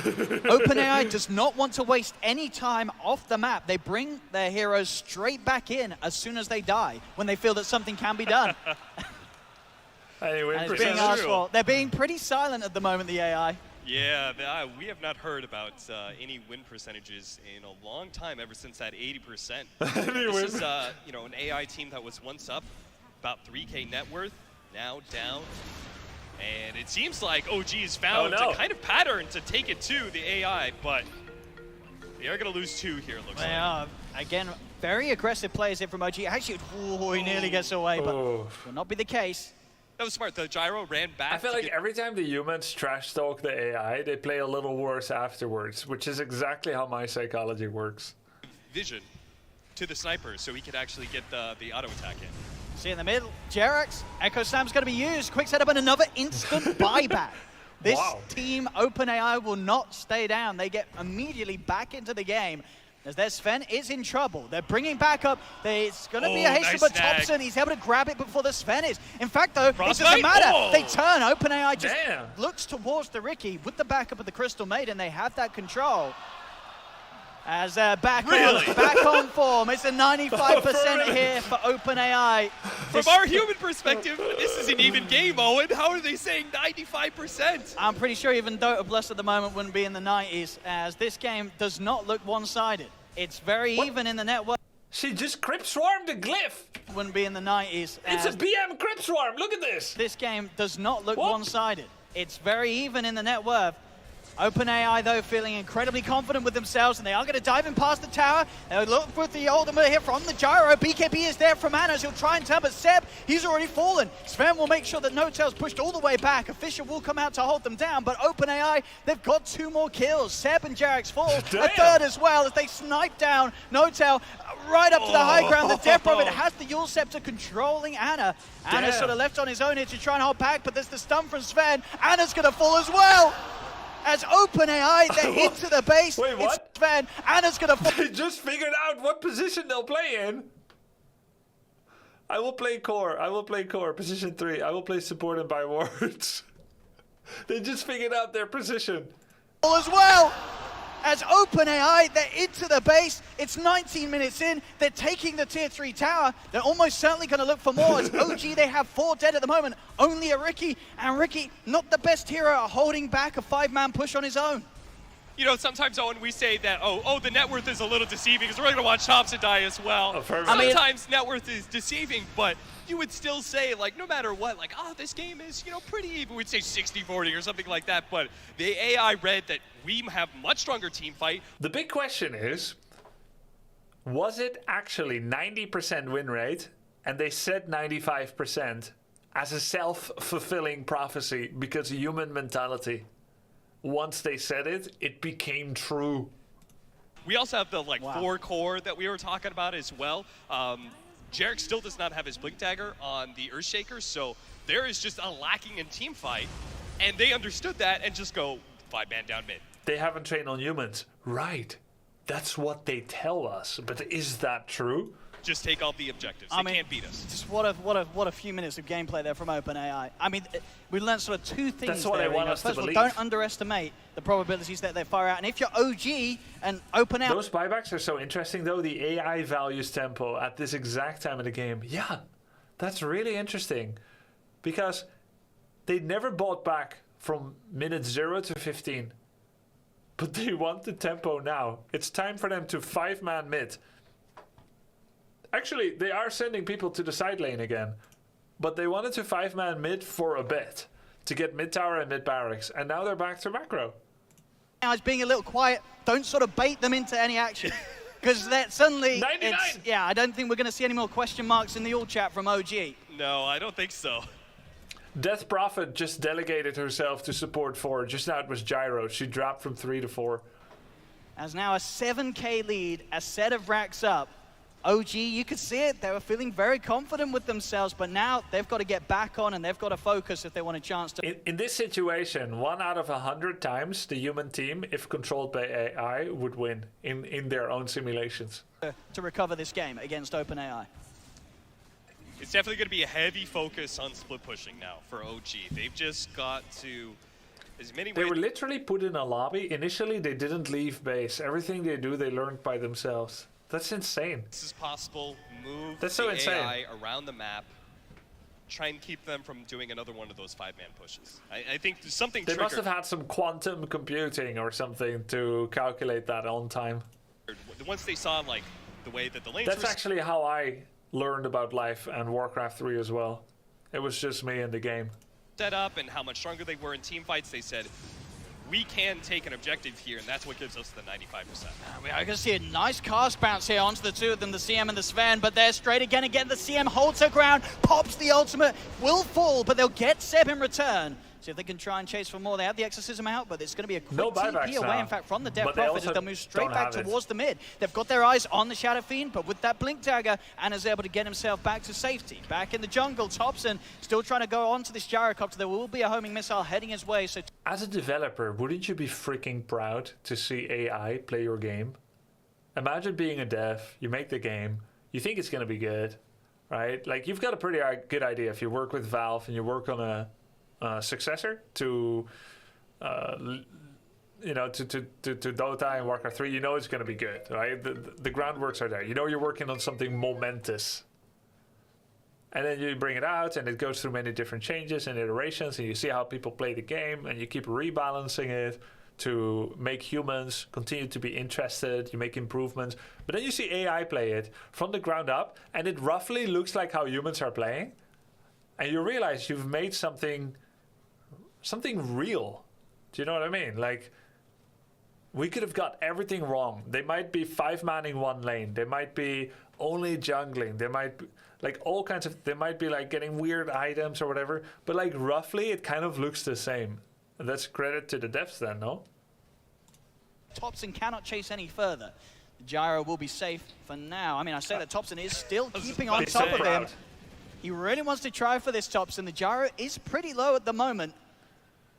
OpenAI does not want to waste any time off the map. They bring their heroes straight back in as soon as they die, when they feel that something can be done. Anyway, and it's being asked for. They're being pretty silent at the moment, the AI. Yeah, we have not heard about any win percentages in a long time, ever since that 80%. This is you know, an AI team that was once up about 3K net worth, now down. And it seems like OG has found a kind of pattern to take it to the AI, but they are going to lose 2 here, it looks like. Again, very aggressive players here from OG. Actually, he nearly gets away, but will not be the case. That was smart. The Gyro ran back. I feel like every time the humans trash talk the AI, they play a little worse afterwards, which is exactly how my psychology works. Vision to the sniper so he could actually get the auto attack in. See in the middle, Jarex, Echo Slam's going to be used. Quick setup and another instant buyback. This team, OpenAI, will not stay down. They get immediately back into the game. As their Sven is in trouble. They're bringing back up. It's going to be a haste, but Thompson, he's able to grab it before the Sven is. In fact, though, it doesn't matter. They turn. OpenAI just looks towards the Ricky with the backup of the Crystal Maiden. They have that control. As back on form. It's a 95% here for OpenAI. From our human perspective, this is an even game, Owen. How are they saying 95%? I'm pretty sure even Dota Plus at the moment wouldn't be in the 90s, as this game does not look one-sided. It's very even in the network. She just Crypt Swarmed the glyph. Wouldn't be in the 90s. It's a BM Crypt Swarm. Look at this. This game does not look one-sided. It's very even in the net worth. OpenAI, though, feeling incredibly confident with themselves, and they are going to dive in past the tower. They'll look with the ultimate here from the Gyro. BKB is there from Anas. He'll try and turn, but Seb, he's already fallen. Sven will make sure that No-Tail's pushed all the way back. Official will come out to hold them down, but OpenAI, they've got 2 more kills. Seb and Jarex fall. A 3rd as well, as they snipe down No-Tail right up to the high ground. The Death Prophet has the Yule Scepter controlling Ana. Ana's sort of left on his own here to try and hold back, but there's the stun from Sven. Ana's going to fall as well. As OpenAI, they're into the base. Wait, what? It's Sven. Anna's going to fall. They just figured out what position they'll play in. I will play core. I will play core. Position 3. I will play support and buy wards. They just figured out their position. As well. As OpenAI, they're into the base. It's 19 minutes in. They're taking the tier 3 tower. They're almost certainly going to look for more. As OG, they have 4 dead at the moment. Only a Ricky. And Ricky, not the best hero, holding back a 5-man push on his own. you know, sometimes when we say that, the net worth is a little deceiving because we're going to watch Thompson die as well. Sometimes net worth is deceiving, but you would still say, like, no matter what, like, this game is, you know, pretty even. We'd say 60-40 or something like that, but the AI read that we have much stronger team fight. The big question is, was it actually 90% win rate, and they said 95% as a self-fulfilling prophecy because human mentality? Once they said it, it became true. We also have the 4 core that we were talking about as well. Jarek still does not have his Blink Dagger on the Earthshaker, so there is just a lacking in team fight, and they understood that and just go 5-man down mid. They haven't trained on humans. Right. That's what they tell us. But is that true? Just take all the objectives. They can't beat us. Just what a few minutes of gameplay there from OpenAI. I mean, we learned sort of 2 things. That's what there. I want us to First of all, believe. don't underestimate the probabilities that they fire out. And if you're OG and OpenAI... Those buybacks are so interesting, though. The AI values tempo at this exact time of the game. Yeah, that's really interesting. Because they never bought back from minute 0 to 15. But they want the tempo now. It's time for them to 5-man mid. Actually, they are sending people to the side lane again. But they wanted to 5-man mid for a bit. To get mid tower and mid barracks. And now they're back to macro. Now it's being a little quiet. Don't sort of bait them into any action. Because that suddenly... 99! Yeah, I don't think we're going to see any more question marks in the all chat from OG. No, I don't think so. Death Prophet just delegated herself to support 4. Just now it was Gyro. She dropped from 3 to 4. As now a 7k lead, a set of racks up. OG, you could see it. They were feeling very confident with themselves, but now they've got to get back on and they've got to focus if they want a chance to... In this situation, 1 out of 100 times, the human team, if controlled by AI, would win in their own simulations. To recover this game against OpenAI. It's definitely going to be a heavy focus on split pushing now for OG. They've just got to... They were literally put in a lobby. Initially, they didn't leave base. Everything they do, they learned by themselves. That's insane. This is possible. Move That's so insane. AI around the map. Try and keep them from doing another one of those 5-man pushes. I think there's something They must have had some quantum computing or something to calculate that on time. Once they saw like the way that the lanes That's actually how I learned about life and Warcraft 3 as well. It was just me in the game. Set up and how much stronger they were in team fights, they said, we can take an objective here, and that's what gives us the 95%. We are going to see a nice cast bounce here onto the 2 of them, the CM and the Sven, but they're straight again. The CM holds her ground, pops the ultimate, will fall, but they'll get Seb in return. See if they can try and chase for more. They have the Exorcism out, but it's going to be a quick TP away, in fact, from the Death Prophet as they'll move straight back towards the mid. They've got their eyes on the Shadow Fiend, but with that Blink Dagger, Anna's able to get himself back to safety. Back in the jungle, Thompson still trying to go onto this gyrocopter. There will be a homing missile heading his way. So, as a developer, wouldn't you be freaking proud to see AI play your game? Imagine being a dev, you make the game, you think it's going to be good, right? Like, you've got a pretty good idea if you work with Valve and you work on a successor to to Dota and Warcraft 3, you know it's going to be good, right? The groundworks are there. You know you're working on something momentous. And then you bring it out and it goes through many different changes and iterations and you see how people play the game and you keep rebalancing it to make humans continue to be interested. You make improvements. But then you see AI play it from the ground up and it roughly looks like how humans are playing. And you realize you've made something real. Do you know what I mean? Like, we could have got everything wrong. They might be 5-manning one lane. They might be only jungling. They might be, like, all kinds of... They might be, like, getting weird items or whatever. But, like, roughly, it kind of looks the same. And that's credit to the devs then, no? Thompson cannot chase any further. The Gyro will be safe for now. I mean, I say that Thompson is still keeping on top of him. He really wants to try for this Thompson. The Gyro is pretty low at the moment.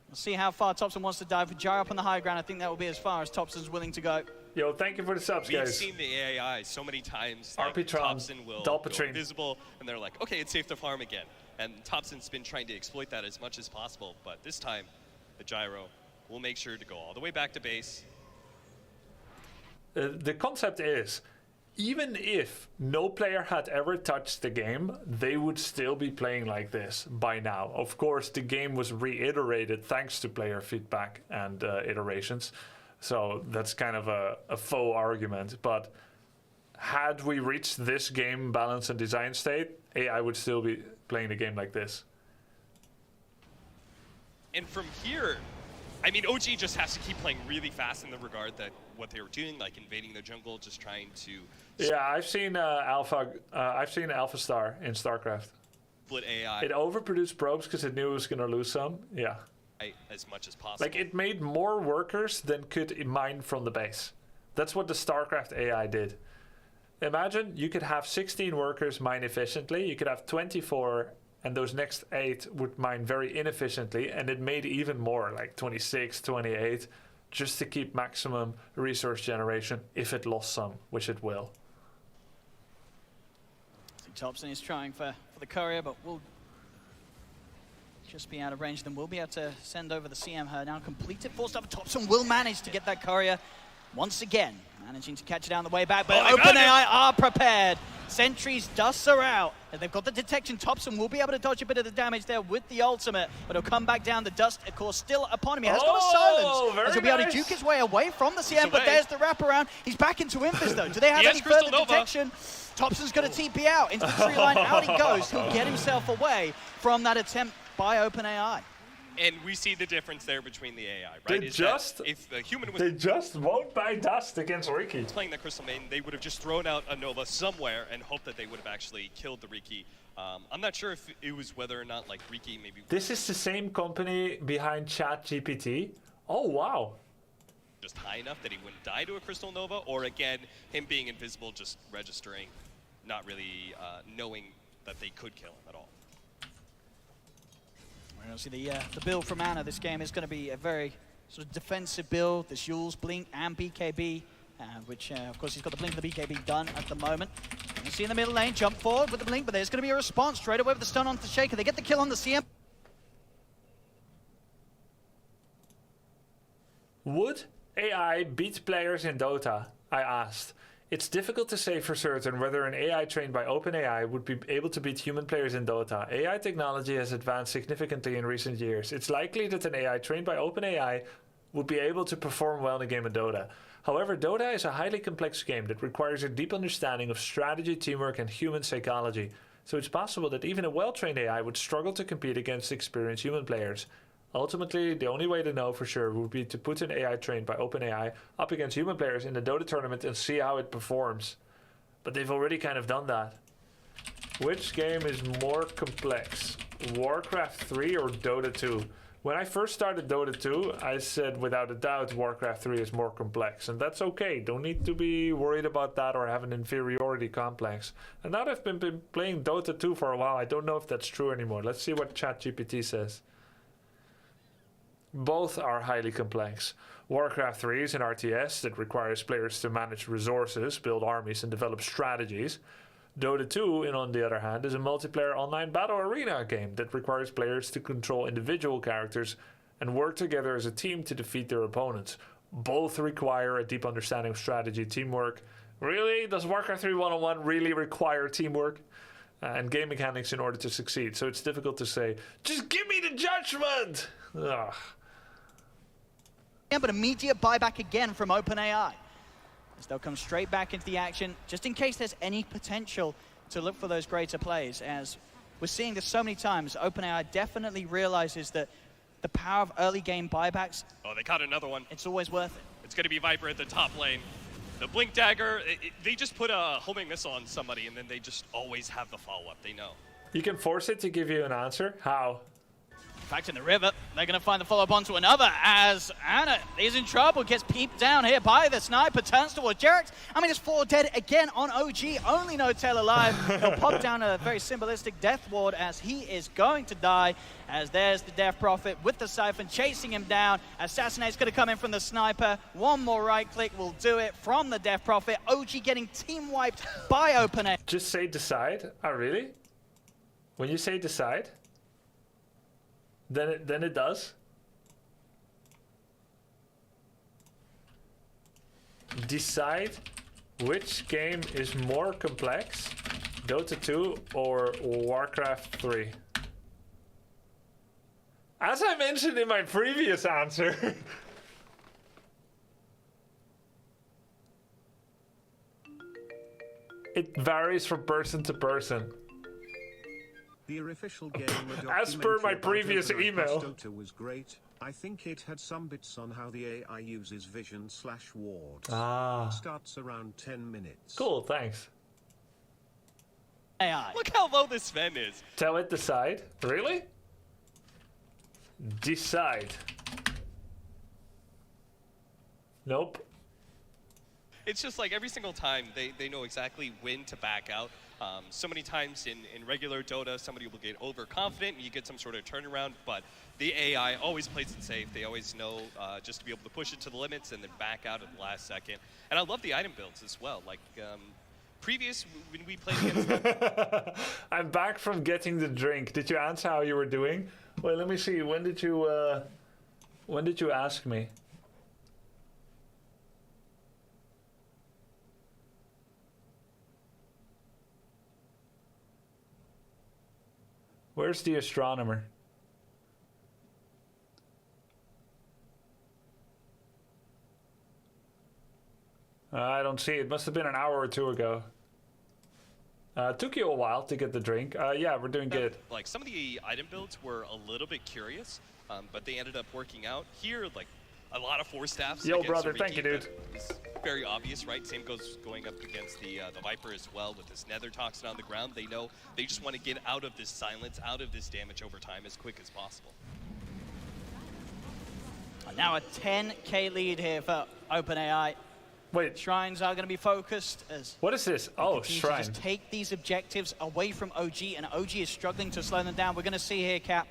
We'll see how far Thompson wants to dive. With Gyro up on the high ground, I think that will be as far as Thompson's willing to go. Yo, thank you for the subs, guys. We've seen the AI so many times. Like, Thompson will go invisible, and they're like, okay, it's safe to farm again. And Thompson's been trying to exploit that as much as possible. But this time, the Gyro will make sure to go all the way back to base. The concept is, even if no player had ever touched the game, they would still be playing like this by now. Of course, the game was reiterated thanks to player feedback and iterations. So that's kind of a faux argument. But had we reached this game balance and design state, AI would still be playing a game like this. And from here, I mean, OG just has to keep playing really fast in the regard that what they were doing, like invading the jungle, just trying to. Yeah, I've seen Alpha Star in StarCraft. Split AI. It overproduced probes because it knew it was going to lose some. Yeah. As much as possible. Like, it made more workers than could mine from the base. That's what the StarCraft AI did. Imagine you could have 16 workers mine efficiently. You could have 24, and those next 8 would mine very inefficiently, and it made even more, like 26, 28, just to keep maximum resource generation if it lost some, which it will. Thompson is trying for the courier, but will just be out of range. Then we'll be able to send over the CM her now. Complete it. Forced up. Thompson will manage to get that courier once again. Managing to catch it down the way back, but OpenAI are prepared. Sentries, dusts are out. They've got the detection. Thompson will be able to dodge a bit of the damage there with the ultimate, but he'll come back down. The dust, of course, still upon him. He has got a silence, as he'll be able to juke his way away from the CM, but there's the wraparound. He's back into Infest, though. Do they have any further detection? Thompson's going to TP out into the tree line. Out he goes. He'll get himself away from that attempt by OpenAI. And we see the difference there between the AI, right? If the human was... They just won't buy dust against Riki. Playing the Crystal Maiden, they would have just thrown out a Nova somewhere and hoped that they would have actually killed the Riki. I'm not sure if it was whether or not, like, Riki maybe... This is the same company behind ChatGPT. Oh, wow. Just high enough that he wouldn't die to a Crystal Nova, or again, him being invisible, just registering, not really knowing that they could kill him at all. We're going to see the build from Ana. This game is going to be a very sort of defensive build. There's Jules, Blink, and BKB, which, of course, he's got the Blink and the BKB done at the moment. You see in the middle lane, jump forward with the Blink, but there's going to be a response straight away with the stun onto the Shaker. They get the kill on the CM. Would AI beat players in Dota? I asked. It's difficult to say for certain whether an AI trained by OpenAI would be able to beat human players in Dota. AI technology has advanced significantly in recent years. It's likely that an AI trained by OpenAI would be able to perform well in a game of Dota. However, Dota is a highly complex game that requires a deep understanding of strategy, teamwork, and human psychology. So it's possible that even a well-trained AI would struggle to compete against experienced human players. Ultimately, the only way to know for sure would be to put an AI trained by OpenAI up against human players in the Dota tournament and see how it performs. But they've already kind of done that. Which game is more complex, Warcraft 3 or Dota 2? When I first started Dota 2, I said without a doubt Warcraft 3 is more complex, and that's okay. Don't need to be worried about that or have an inferiority complex. And now that I've been playing Dota 2 for a while, I don't know if that's true anymore. Let's see what ChatGPT says. Both are highly complex. Warcraft 3 is an RTS that requires players to manage resources, build armies, and develop strategies. Dota 2, on the other hand, is a multiplayer online battle arena game that requires players to control individual characters and work together as a team to defeat their opponents. Both require a deep understanding of strategy, teamwork. Really? Does Warcraft 3 101 really require teamwork? And game mechanics in order to succeed? So it's difficult to say, just give me the judgment! Ugh. Yeah, but immediate buyback again from OpenAI. As they'll come straight back into the action, just in case there's any potential to look for those greater plays. As we're seeing this so many times, OpenAI definitely realizes that the power of early game buybacks... Oh, they caught another one. It's always worth it. It's going to be Viper at the top lane. The Blink Dagger, they just put a homing missile on somebody, and then they just always have the follow-up. They know. You can force it to give you an answer. How? Back in the river, they're going to find the follow-up onto another as Ana is in trouble, gets peeped down here by the sniper, turns towards Jerax. I mean, it's 4 dead again on OG, only No Tail alive. He'll pop down a very symbolistic death ward as he is going to die, as there's the Death Prophet with the Siphon chasing him down. Assassinate's going to come in from the sniper. One more right-click will do it from the Death Prophet. OG getting team-wiped by OpenAI. Just say decide? Oh, really? When you say decide? Then it does. Decide which game is more complex, Dota 2 or Warcraft 3. As I mentioned in my previous answer, It varies from person to person. The official game As per my previous email. Dota was great. I think it had some bits on how the AI uses vision/wards. Starts around 10 minutes. Cool, thanks. AI. Look how low this Sven is. Tell it decide. Really? Decide. Nope. It's just like every single time they know exactly when to back out. So many times in regular Dota, somebody will get overconfident and you get some sort of turnaround, but the AI always plays it safe. They always know just to be able to push it to the limits and then back out at the last second. And I love the item builds as well. Like previous, when we played against them. I'm back from getting the drink. Did you answer how you were doing? Wait, let me see. When did you ask me? Where's the astronomer? I don't see it. Must have been an hour or two ago. Took you a while to get the drink. Yeah, we're doing good. Like some of the item builds were a little bit curious, but they ended up working out. Here, like a lot of 4-staffs. Yo, brother, thank you, dude. It's very obvious, right? Same goes going up against the Viper as well with this Nether Toxin on the ground. They know they just want to get out of this silence, out of this damage over time as quick as possible. Now a 10k lead here for OpenAI. Wait. Shrines are going to be focused as... What is this? Oh, Shrine. Just take these objectives away from OG, and OG is struggling to slow them down. We're going to see here, Cap,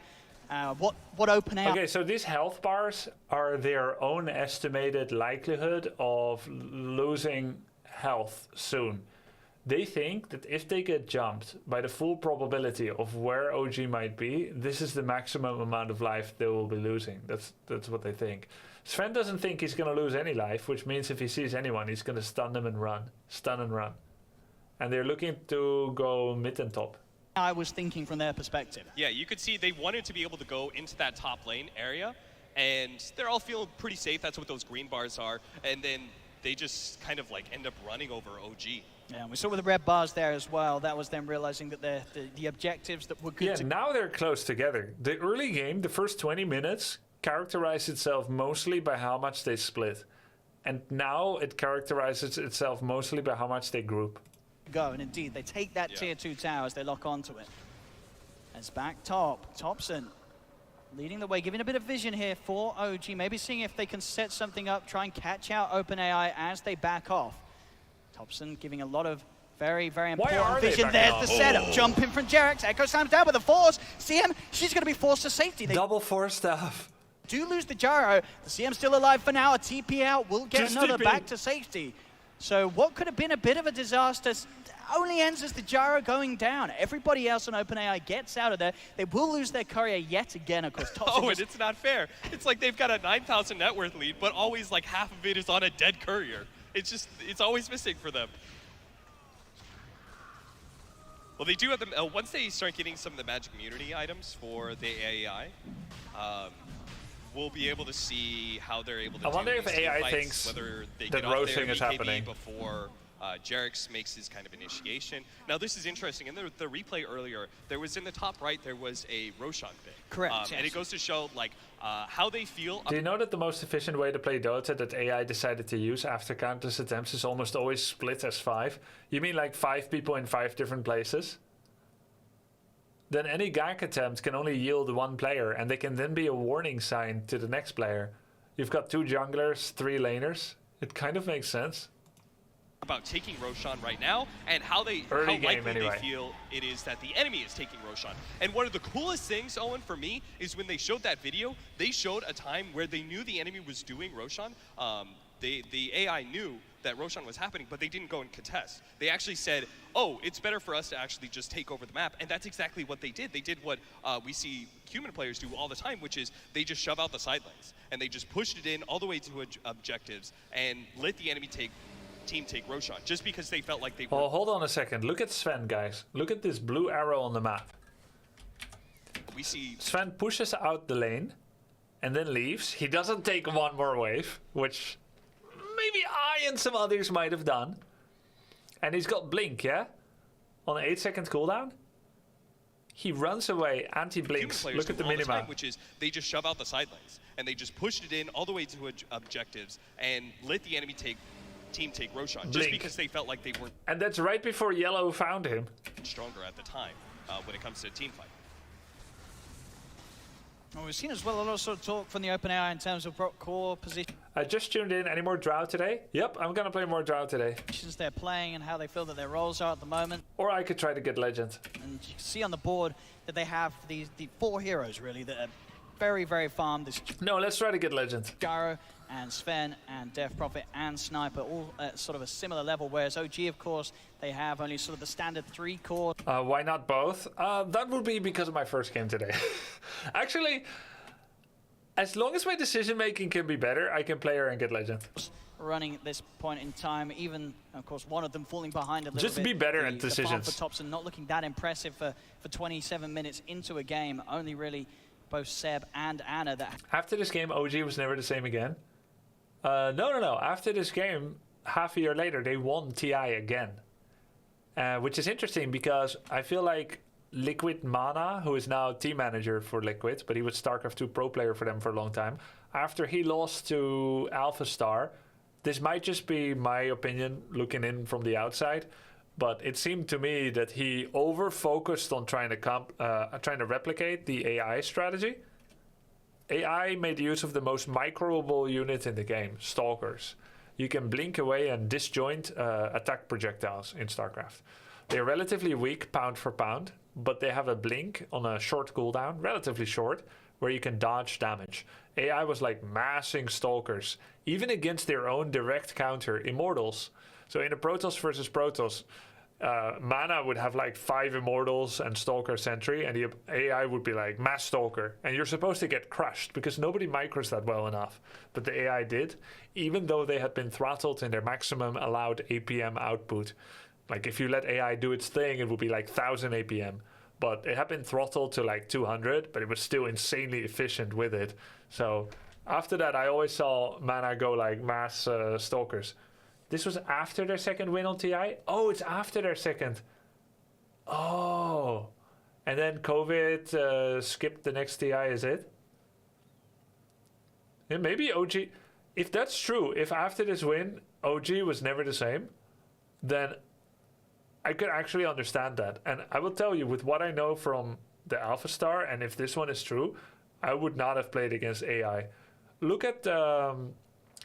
what OpenAI... Okay, so these health bars are their own estimated likelihood of losing health soon. They think that if they get jumped by the full probability of where OG might be, this is the maximum amount of life they will be losing. That's what they think. Sven doesn't think he's going to lose any life, which means if he sees anyone, he's going to stun them and run. Stun and run. And they're looking to go mid and top. I was thinking from their perspective. Yeah, you could see they wanted to be able to go into that top lane area, and they're all feeling pretty safe. That's what those green bars are. And then they just kind of like end up running over OG. Yeah, we saw with the red bars there as well. That was them realizing that the objectives that were good to... now they're close together. The early game, the first 20 minutes, characterized itself mostly by how much they split. And now it characterizes itself mostly by how much they group. Go, and indeed, they take that tier 2 tower as they lock onto it. It's back top. Thompson leading the way, giving a bit of vision here for OG. Maybe seeing if they can set something up, try and catch out OpenAI as they back off. Thompson giving a lot of very, very important vision. There's the setup. Jumping from Jerax. Echo slams down with the force. CM, she's going to be forced to safety. They double 4-staff. Do lose the gyro. The CM still alive for now. A TP out will get just another TP. Back to safety. So what could have been a bit of a disaster only ends as the gyro going down. Everybody else on OpenAI gets out of there. They will lose their courier yet again, of course. Oh, and it's not fair. It's like they've got a 9,000 net worth lead, but always like half of it is on a dead courier. It's just, it's always missing for them. Well, they do have them, once they start getting some of the magic immunity items for the AI, we'll be able to see how they're able to I wonder if AI fights, thinks whether they that get off roasting their is BKB happening before Jerax makes his kind of initiation. Now this is interesting. In the replay earlier, there was in the top right, there was a Roshan bit. Correct, yes. And it goes to show like how they feel. Do you know that the most efficient way to play Dota that AI decided to use after countless attempts is almost always split as 5? You mean like 5 people in 5 different places? Then any gank attempt can only yield 1 player, and they can then be a warning sign to the next player. You've got 2 junglers, 3 laners. It kind of makes sense. About taking Roshan right now, and how likely they feel it is that the enemy is taking Roshan. And one of the coolest things, Owen, for me, is when they showed that video, they showed a time where they knew the enemy was doing Roshan. The AI knew that Roshan was happening, but they didn't go and contest. They actually said, oh, it's better for us to actually just take over the map. And that's exactly what they did. They did what we see human players do all the time, which is they just shove out the side lanes. And they just pushed it in all the way to objectives and let the enemy team take Roshan, just because they felt like they were... Oh, hold on a second. Look at Sven, guys. Look at this blue arrow on the map. We see... Sven pushes out the lane and then leaves. He doesn't take 1 more wave, which... maybe I and some others might have done. And he's got blink, yeah? On an 8-second cooldown? He runs away, anti-blinks. Look at the minimap. Which is they just shove out the side lanes and they just pushed it in all the way to objectives and let the enemy team take Roshan just because they felt like they weren't. And that's right before Yellow found him. Stronger at the time when it comes to a team fight. Well, we've seen as well a lot of sort of talk from the OpenAI in terms of core position. I just tuned in. Any more Drow today? Yep, I'm gonna play more Drow today. They're playing and how they feel that their roles are at the moment. Or I could try to get Legend. And you can see on the board that they have the 4 heroes really that are very, very farmed. This no, let's try to get Legend. Gyro and Sven and Death Prophet and Sniper all at sort of a similar level, whereas OG, of course, they have only sort of the standard 3 core. Why not both? That would be because of my first game today. Actually, as long as my decision making can be better, I can play her and get Legend. Running at this point in time, even, of course, one of them falling behind a little Just bit. to be better at decisions. The farm for Topson not looking that impressive for 27 minutes into a game. Only really both Seb and Anna that... After this game, OG was never the same again. No. After this game, half a year later, they won TI again. Which is interesting because I feel like Liquid Mana, who is now team manager for Liquid, but he was StarCraft 2 pro player for them for a long time. After he lost to Alpha Star, this might just be my opinion looking in from the outside, but it seemed to me that he over-focused on trying to replicate the AI strategy. AI made use of the most microable unit in the game, Stalkers. You can blink away and disjoint attack projectiles in StarCraft. They're relatively weak pound for pound, but they have a blink on a short cooldown, relatively short, where you can dodge damage. AI was like massing Stalkers, even against their own direct counter, Immortals. So in a Protoss versus Protoss, Mana would have like 5 Immortals and Stalker Sentry, and the AI would be like Mass Stalker. And you're supposed to get crushed because nobody micros that well enough. But the AI did, even though they had been throttled in their maximum allowed APM output. Like if you let AI do its thing, it would be like 1,000 APM. But it had been throttled to like 200, but it was still insanely efficient with it. So after that, I always saw Mana go like mass Stalkers. This was after their second win on TI? Oh, it's after their second. Oh. And then COVID skipped the next TI, is it? Yeah, maybe OG... If that's true, if after this win, OG was never the same, then I could actually understand that. And I will tell you, with what I know from the Alpha Star, and if this one is true, I would not have played against AI. Look at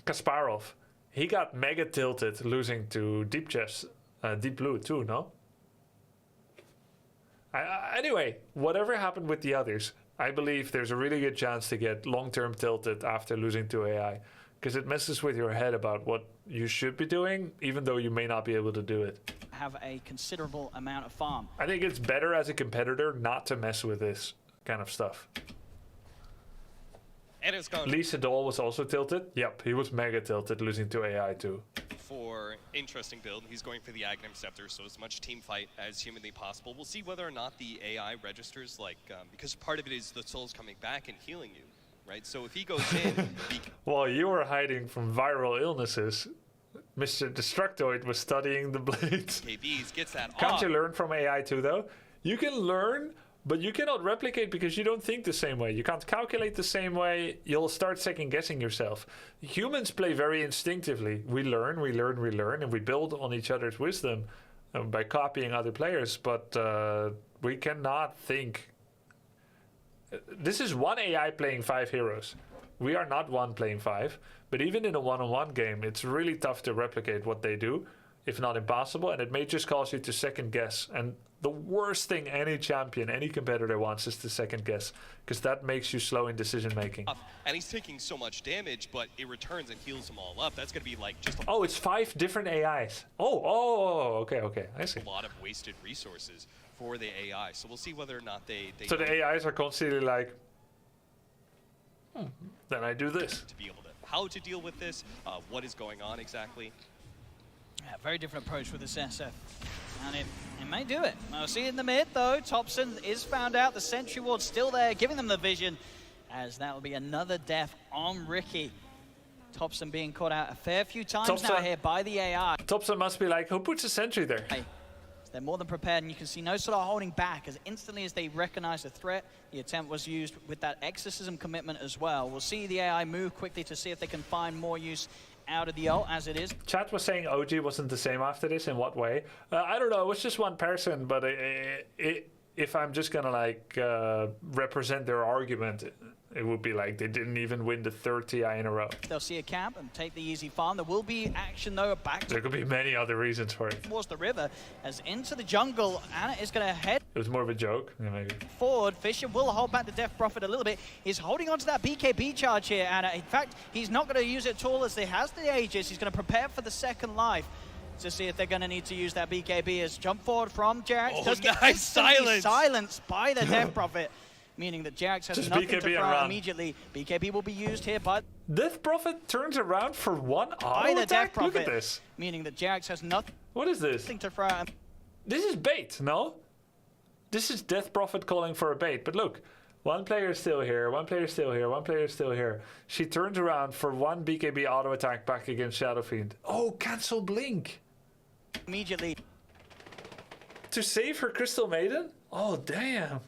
Kasparov. He got mega tilted losing to Deep Chess, Deep Blue too, no? Anyway, whatever happened with the others, I believe there's a really good chance to get long-term tilted after losing to AI. Because it messes with your head about what you should be doing, even though you may not be able to do it. Have a considerable amount of farm. I think it's better as a competitor not to mess with this kind of stuff. And it's gone. Lee Sedol was also tilted. Yep, he was mega tilted losing to AI too. For interesting build, he's going for the Aghanim Scepter, so as much team fight as humanly possible. We'll see whether or not the AI registers, like, because part of it is the souls coming back and healing you, right? So if he goes in... While you were hiding from viral illnesses, Mr. Destructoid was studying the blades. KBs gets that Can't off. you learn from AI too, though? You can learn, but you cannot replicate because you don't think the same way. You can't calculate the same way. You'll start second-guessing yourself. Humans play very instinctively. We learn, and we build on each other's wisdom by copying other players, but we cannot think. This is one AI playing 5 heroes. We are not one playing 5, but even in a one-on-one game, it's really tough to replicate what they do, if not impossible, and it may just cause you to second guess. And the worst thing any champion, any competitor wants is to second guess, because that makes you slow in decision making. And he's taking so much damage, but it returns and heals them all up. That's going to be like just Oh, it's 5 different AIs. Okay, I see. a lot of wasted resources for the AI. So we'll see whether or not they So the AIs are constantly like, then I do this. to be able to how to deal with this, what is going on exactly. Yeah, very different approach with this SF. And it may do it. I'll see in the mid, though. Topson is found out. The Sentry Ward's still there, giving them the vision, as that will be another death on Ricky. Thompson being caught out a fair few times now here by the AI. Thompson must be like, who puts a sentry there? They're more than prepared, and you can see no sort of holding back as instantly as they recognize the threat, the attempt was used with that exorcism commitment as well. We'll see the AI move quickly to see if they can find more use out of the ult as it is. Chat was saying OG wasn't the same after this. In what way? I don't know. It was just one person, but if I'm just gonna like represent their argument, it would be like they didn't even win the third TI in a row. They'll see a camp and take the easy farm. There will be action though back. There could be many other reasons for it. Towards the river, as into the jungle, Anna is going to head. It was more of a joke, yeah, maybe. Forward, Fisher will hold back the Death Prophet a little bit. He's holding on to that BKB charge here, Anna. In fact, he's not going to use it at all as he has the Aegis. He's going to prepare for the second life to see if they're going to need to use that BKB as jump forward from Jarex. Oh, does get nice silence. Silenced by the Death Prophet. Meaning that Jarex has just nothing BKB to throw immediately. BKB will be used here, but Death Prophet turns around for one by auto the Death attack? Prophet. Look at this. Meaning that Jarex has nothing. What is this? To throw. This is bait, no? This is Death Prophet calling for a bait. But look, one player is still here, one player is still here, one player is still here. She turns around for one BKB auto attack back against Shadow Fiend. Oh, cancel Blink. Immediately. To save her Crystal Maiden? Oh, damn.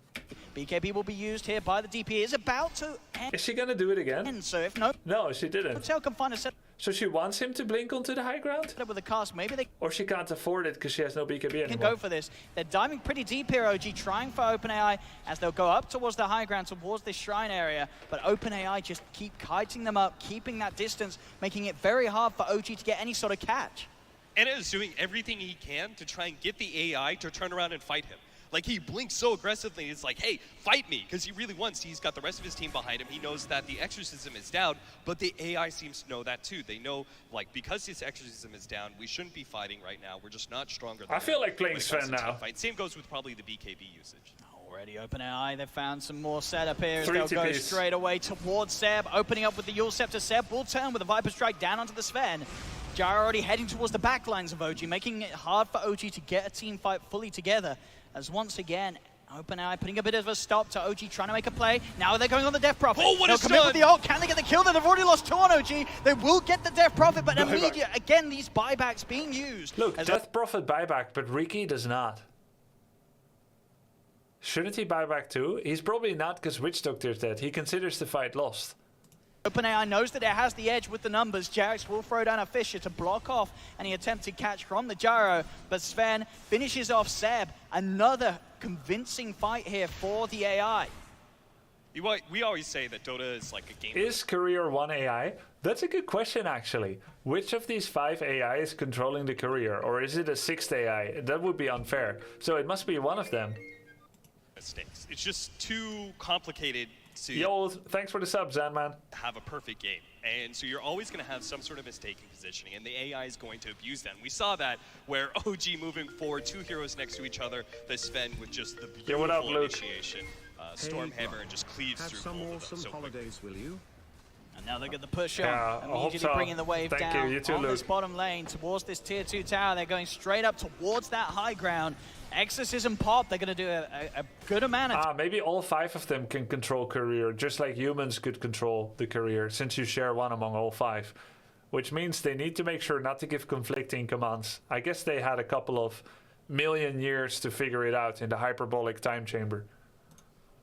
BKB will be used here by the DP. Is about to end. Is she gonna do it again? So if no, she didn't. Hotel can find a set. So she wants him to blink onto the high ground? With a cast, maybe they or she can't afford it because she has no BKB anymore. Can go for this. They're diving pretty deep here, OG, trying for OpenAI as they'll go up towards the high ground, towards this shrine area. But OpenAI just keep kiting them up, keeping that distance, making it very hard for OG to get any sort of catch. Anna is doing everything he can to try and get the AI to turn around and fight him. Like, he blinks so aggressively, it's like, hey, fight me, because he really wants, he's got the rest of his team behind him, he knows that the exorcism is down, but the AI seems to know that too. They know, like, because his exorcism is down, we shouldn't be fighting right now, we're just not stronger than I feel like playing Sven now. Same goes with probably the BKB usage. Already OpenAI, they've found some more setup here as 3 they'll go TPs. straight away towards Seb, opening up with the Yule Scepter. Seb will turn with a Viper Strike down onto the Sven. Jara already heading towards the back lines of OG, making it hard for OG to get a team fight fully together, as once again, OpenAI putting a bit of a stop to OG trying to make a play. Now they're going on the Death Prophet. Oh, what They'll a commit stun! with the ult. Can they get the kill? They've already lost 2 on OG. They will get the Death Prophet, but immediately, again, these buybacks being used. Look, Death Prophet buyback, but Riki does not. Shouldn't he buy back too? He's probably not because Witch Doctor's dead. He considers the fight lost. OpenAI knows that it has the edge with the numbers. Jarex will throw down a Fisher to block off any attempted catch from the Gyro, but Sven finishes off Seb. Another convincing fight here for the AI. We always say that Dota is like a game. Is Career 1 AI? That's a good question, actually. Which of these 5 AI is controlling the Career? Or is it a 6th AI? That would be unfair. So it must be one of them. Mistakes. It's just too complicated to Yo, thanks for the sub, Zanman. have a perfect game. And so you're always going to have some sort of mistake in positioning, and the AI is going to abuse them. We saw that where OG moving forward, 2 heroes next to each other, the Sven with just the beautiful what up, Luke? initiation. Stormhammer and just cleaves Have through some both of them awesome so quickly. holidays, will you? And now they get the push on, Yeah, I hope immediately so. bringing the wave Thank down you. You too, on this Luke. bottom lane towards this tier 2 tower. They're going straight up towards that high ground. Exorcism pop, they're going to do a good amount of Maybe all 5 of them can control Career, just like humans could control the Career, since you share one among all 5. Which means they need to make sure not to give conflicting commands. I guess they had a couple of million years to figure it out in the hyperbolic time chamber.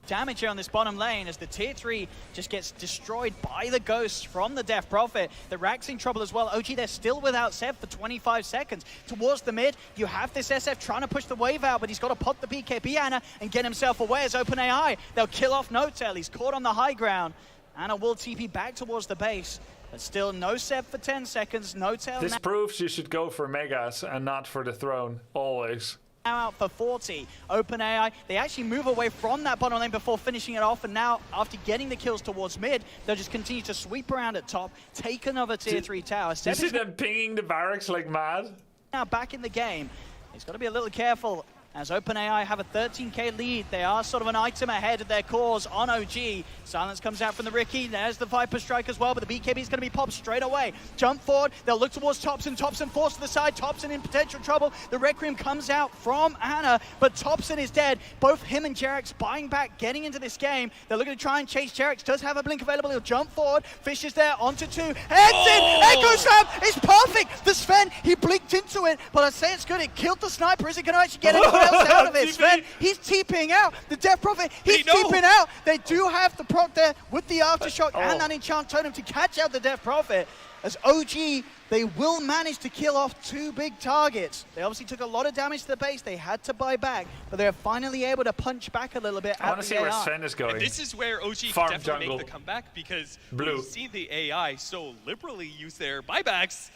damage here on this bottom lane as the tier 3 just gets destroyed by the ghosts from the Death Prophet. The Rack's in trouble as well. OG, they're still without Seb for 25 seconds. Towards the mid, you have this SF trying to push the wave out, but he's got to pop the BKB Anna and get himself away as OpenAI. They'll kill off Notel. He's caught on the high ground. Anna will TP back towards the base, but still no Seb for 10 seconds. Notel This proves you should go for Megas and not for the throne, always. now out for 40. OpenAI, they actually move away from that bottom lane before finishing it off, and now, after getting the kills towards mid, they'll just continue to sweep around at top, take another tier 3 tower. You Seb see is them pinging the barracks like mad? now back in the game. He's got to be a little careful as OpenAI have a 13k lead. They are sort of an item ahead of their cores on OG. Silence comes out from the Riki. There's the Viper strike as well, but the BKB is going to be popped straight away. Jump forward. They'll look towards Thompson. Thompson forced to the side. Thompson in potential trouble. The Requiem comes out from Ana, but Thompson is dead. Both him and Jerex buying back, getting into this game. They're looking to try and chase. Jerex does have a blink available. He'll jump forward. Fish is there onto 2. Heads in. Echo Slam is perfect. The Sven, he blinked into it, but I say it's good. It killed the sniper. Is it going to actually get anyone else out of it? Sven, he's TPing out. The Death Prophet, he's TPing out. They do have the proc there with the Aftershock and that Enchant Totem to catch out the Death Prophet. As OG, they will manage to kill off 2 big targets. They obviously took a lot of damage to the base. They had to buy back, but they're finally able to punch back a little bit. I want to see where Sven is going. And this is where OG Farm can definitely jungle. make the comeback, because Blue. we've seen the AI so liberally use their buybacks.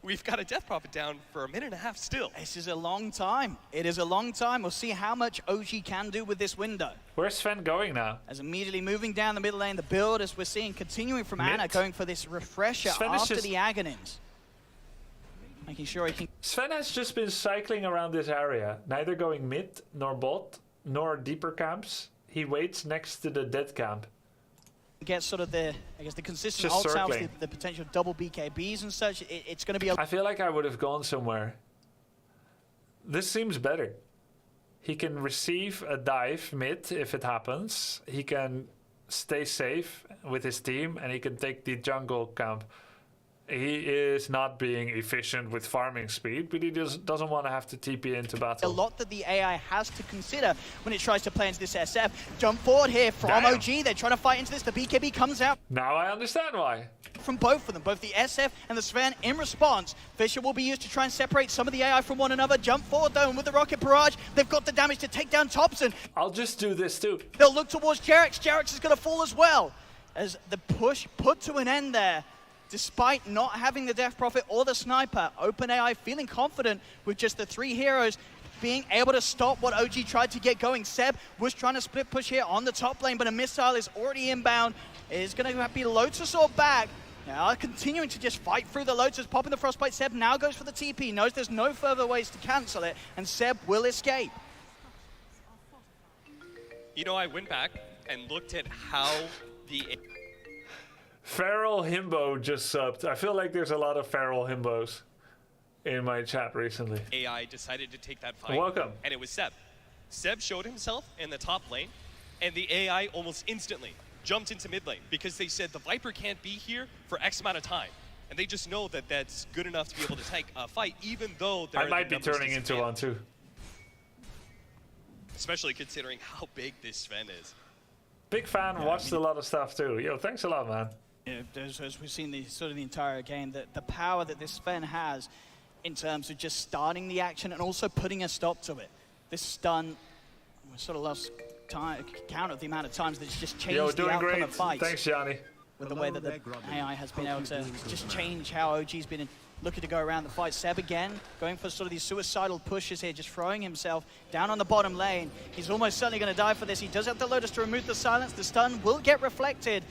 We've got a Death Prophet down for a minute and a half still. This is a long time. It is a long time. We'll see how much OG can do with this window. Where's Sven going now? As immediately moving down the middle lane, the build, as we're seeing, continuing from Ana, going for this refresher after the Aghanim's. Making sure he can... Sven has just been cycling around this area, neither going mid, nor bot, nor deeper camps. He waits next to the dead camp. Get sort of the, I guess, the consistent Just ult outs, circling. the potential double BKBs and such. It's going to be a... I feel like I would have gone somewhere. This seems better. He can receive a dive mid if it happens. He can stay safe with his team, and he can take the jungle camp. He is not being efficient with farming speed, but he just doesn't want to have to TP into battle. A lot that the AI has to consider when it tries to play into this SF. Jump forward here from OG. They're trying to fight into this. The BKB comes out. Now I understand why. From both of them, both the SF and the Sven in response. Fisher will be used to try and separate some of the AI from one another. Jump forward though, and with the rocket barrage, they've got the damage to take down Thompson. I'll just do this too. They'll look towards Jerex. Jerex is going to fall as well. As the push put to an end there. Despite not having the Death Prophet or the Sniper, OpenAI feeling confident with just the 3 heroes being able to stop what OG tried to get going. Seb was trying to split push here on the top lane, but a missile is already inbound. It is going to be Lotus or back. Now continuing to just fight through the Lotus, popping the Frostbite. Seb now goes for the TP, knows there's no further ways to cancel it, and Seb will escape. You know, I went back and looked at how the... Feral Himbo just subbed. I feel like there's a lot of Feral Himbos in my chat recently. AI decided to take that fight. Welcome. And it was Seb. Seb showed himself in the top lane, and the AI almost instantly jumped into mid lane because they said the Viper can't be here for X amount of time. And they just know that that's good enough to be able to take a fight, even though they're I might be turning into one too. Especially considering how big this Sven is. Big fan, watched a lot of stuff too. Yo, thanks a lot, man. Yeah, as we've seen the sort of the entire game, the power that this Sven has in terms of just starting the action and also putting a stop to it. This stun, we sort of lost count of the amount of times that it's just changed the outcome of fights. Thanks, Johnny. With the way that the AI has been able to just change how OG's been looking to go around the fight. Seb again, going for sort of these suicidal pushes here, just throwing himself down on the bottom lane. He's almost certainly going to die for this. He does have the Lotus to remove the silence. The stun will get reflected.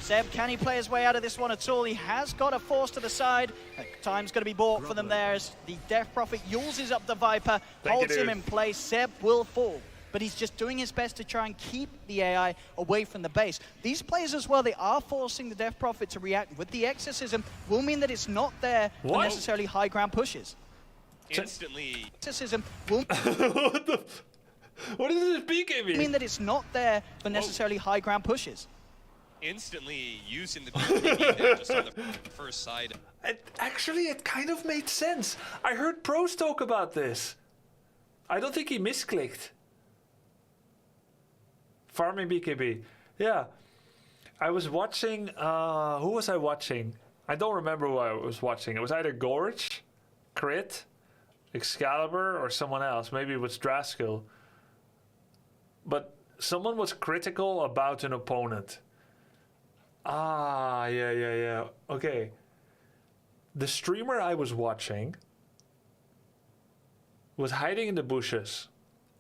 Seb, can he play his way out of this one at all? He has got a force to the side. Time's going to be bought for them there as the Death Prophet uses up the Viper, holds him in place. Seb will fall, but he's just doing his best to try and keep the AI away from the base. These players as well, they are forcing the Death Prophet to react with the Exorcism, will mean that it's not there for necessarily high ground pushes. Instantly. Exorcism will what is this BKB? mean that it's not there for necessarily high ground pushes. Instantly using the BKB there just on the first side. Actually, it kind of made sense. I heard pros talk about this. I don't think he misclicked. Farming BKB. Yeah. I was watching... who was I watching? I don't remember who I was watching. It was either Gorge, Crit, Excalibur, or someone else. Maybe it was Draskell. But someone was critical about an opponent. Yeah. Okay. The streamer I was watching was hiding in the bushes.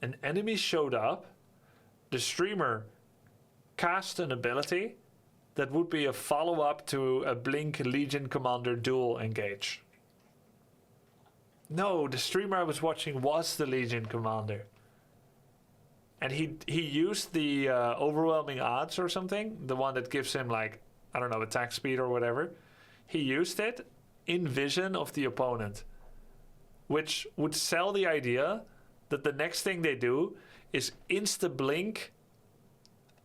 An enemy showed up. The streamer cast an ability that would be a follow-up to a Blink Legion Commander duel engage. No, the streamer I was watching was the Legion Commander. and he used the overwhelming odds or something, the one that gives him like, I don't know, attack speed or whatever. He used it in vision of the opponent, which would sell the idea that the next thing they do is insta-blink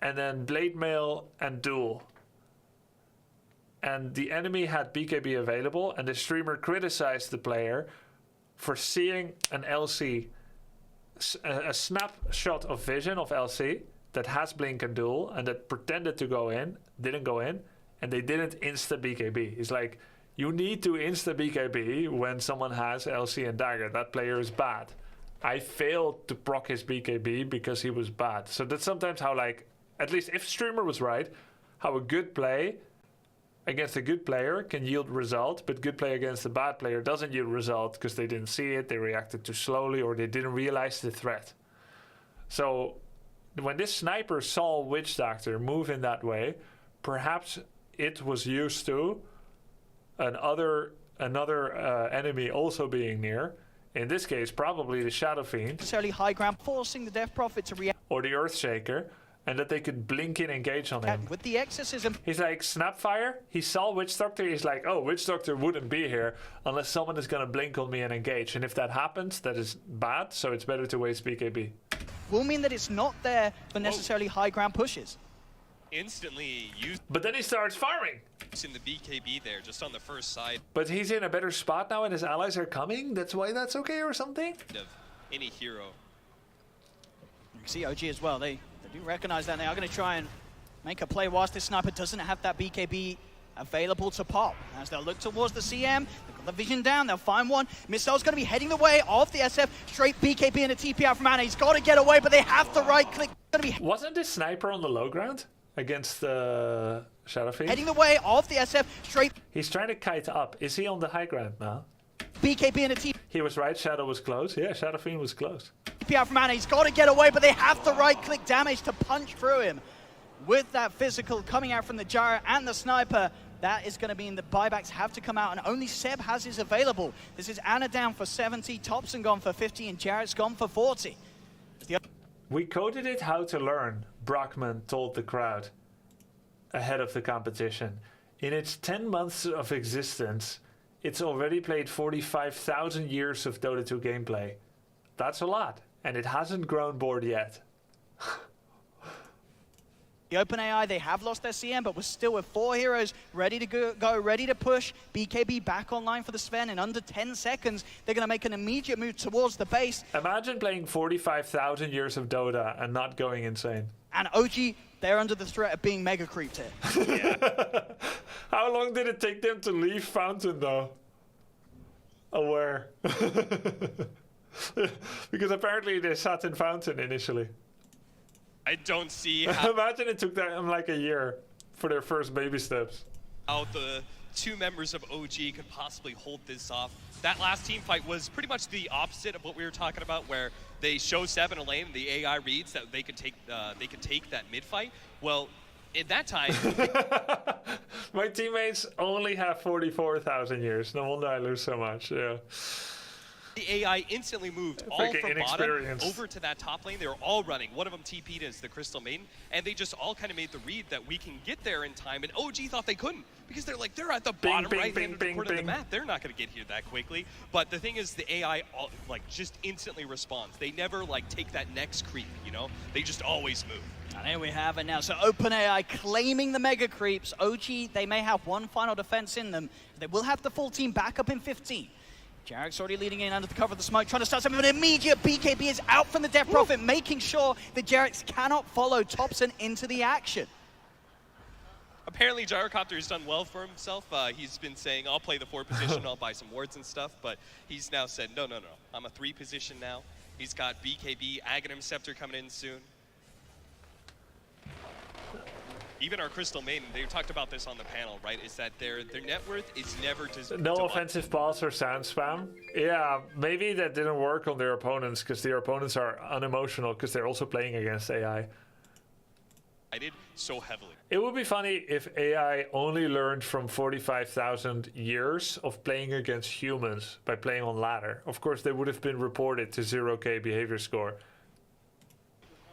and then blade mail and duel. And the enemy had BKB available, and the streamer criticized the player for seeing an LC, a snapshot of vision of LC that has blink and duel, and that pretended to go in, didn't go in, and they didn't insta BKB. He's like, you need to insta BKB when someone has LC and dagger. That player is bad. I failed to proc his BKB because he was bad. So that's sometimes how, like, at least if streamer was right, how a good play against a good player can yield result, but good play against a bad player doesn't yield result because they didn't see it, they reacted too slowly, or they didn't realize the threat. So when this sniper saw Witch Doctor move in that way, perhaps it was used to another enemy also being near. In this case, probably the Shadow Fiend. Necessarily high ground, forcing the Death Prophet to react. Or the Earthshaker. And that they could blink in, engage on him. With the exorcism. He's like, Snapfire. He saw Witch Doctor. He's like, oh, Witch Doctor wouldn't be here unless someone is going to blink on me and engage. And if that happens, that is bad. So it's better to waste BKB. Will mean that it's not there for necessarily high ground pushes. Instantly used. But then he starts farming. In the BKB there, just on the first side. But he's in a better spot now and his allies are coming? That's why that's okay or something? Of any hero. You can see OG as well. They do recognize that. They are going to try and make a play whilst this sniper doesn't have that BKB available to pop. As they'll look towards the CM, they've got the vision down, they'll find one. Missile's going to be heading the way of the SF. Straight BKB and a TP out from Anna. He's got to get away, but they have to right click. Wasn't this sniper on the low ground against the Shadow Fiend? Heading the way of the SF. Straight. He's trying to kite up. Is he on the high ground now? BKB and a TP. He was right, Shadow was close. Yeah, Shadow Fiend was close. Out from Anna. He's got to get away, but they have the right-click damage to punch through him. With that physical coming out from the Gyro and the Sniper, that is going to mean that buybacks have to come out, and only Seb has his available. This is Anna down for 70, Thompson gone for 50, and Jarrett's gone for 40. We coded it how to learn, Brockman told the crowd ahead of the competition. In its 10 months of existence, it's already played 45,000 years of Dota 2 gameplay. That's a lot. And it hasn't grown bored yet. The OpenAI, they have lost their CM, but we're still with 4 heroes ready to go, ready to push. BKB back online for the Sven in under 10 seconds. They're going to make an immediate move towards the base. Imagine playing 45,000 years of Dota and not going insane. And OG, they're under the threat of being mega creeped here. Yeah. How long did it take them to leave Fountain, though? Aware. Because apparently they sat in Fountain initially. I don't see how... Imagine it took them like a year for their first baby steps. How the two members of OG could possibly hold this off. That last team fight was pretty much the opposite of what we were talking about, where they show Seb in a lane, the AI reads that they could take that mid fight. Well, in that time... My teammates only have 44,000 years. No wonder I lose so much, yeah. The AI instantly moved all from bottom over to that top lane. They were all running. One of them TP'd as the Crystal Maiden, and they just all kind of made the read that we can get there in time, and OG thought they couldn't, because they're like, they're at the bottom right-hand corner of the map. They're not going to get here that quickly. But the thing is, the AI just instantly responds. They never take that next creep, you know? They just always move. And here we have it now. So OpenAI claiming the mega creeps. OG, they may have one final defense in them. They will have the full team back up in 15. Jarrett's already leading in under the cover of the smoke, trying to start something, but immediate BKB is out from the Death Prophet, making sure that Jarrett's cannot follow Thompson into the action. Apparently, Gyrocopter's done well for himself. He's been saying, I'll play the 4 position, I'll buy some wards and stuff, but he's now said, no, I'm a 3 position now. He's got BKB, Aghanim Scepter coming in soon. Even our Crystal Maiden, they talked about this on the panel, right? Is that their net worth is never to... No offensive pause or sound spam. Yeah, maybe that didn't work on their opponents because their opponents are unemotional because they're also playing against AI. I did so heavily. It would be funny if AI only learned from 45,000 years of playing against humans by playing on ladder. Of course, they would have been reported to 0K behavior score.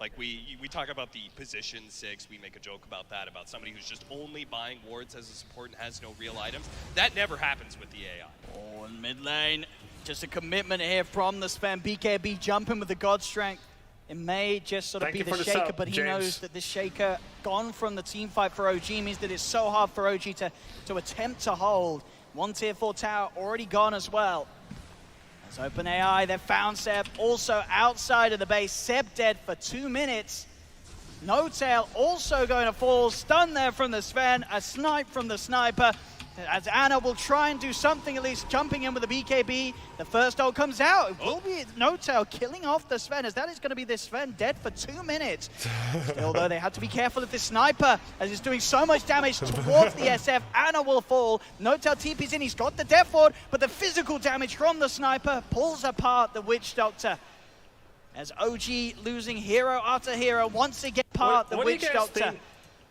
Like we talk about the position 6, we make a joke about that, about somebody who's just only buying wards as a support and has no real items. That never happens with the AI. Oh, in mid lane, just a commitment here from the Sven. BKB jumping with the God Strength. It may just sort of be the Shaker, but he knows that this Shaker gone from the team fight for OG means that it's so hard for OG to attempt to hold. One tier 4 tower already gone as well. As OpenAI, they've found Seb also outside of the base. Seb dead for 2 minutes. No Tail also going to fall. Stun there from the Sven. A snipe from the sniper. As Ana will try and do something, at least jumping in with the BKB. The first ult comes out. It will be No Tail killing off the Sven, as that is going to be the Sven dead for 2 minutes. Still, though, they had to be careful of this sniper, as he's doing so much damage towards the SF. Ana will fall. No Tail TP's in. He's got the Death Ward, but the physical damage from the sniper pulls apart the Witch Doctor. As OG losing hero after hero, once again part the Witch Doctor. What do you guys think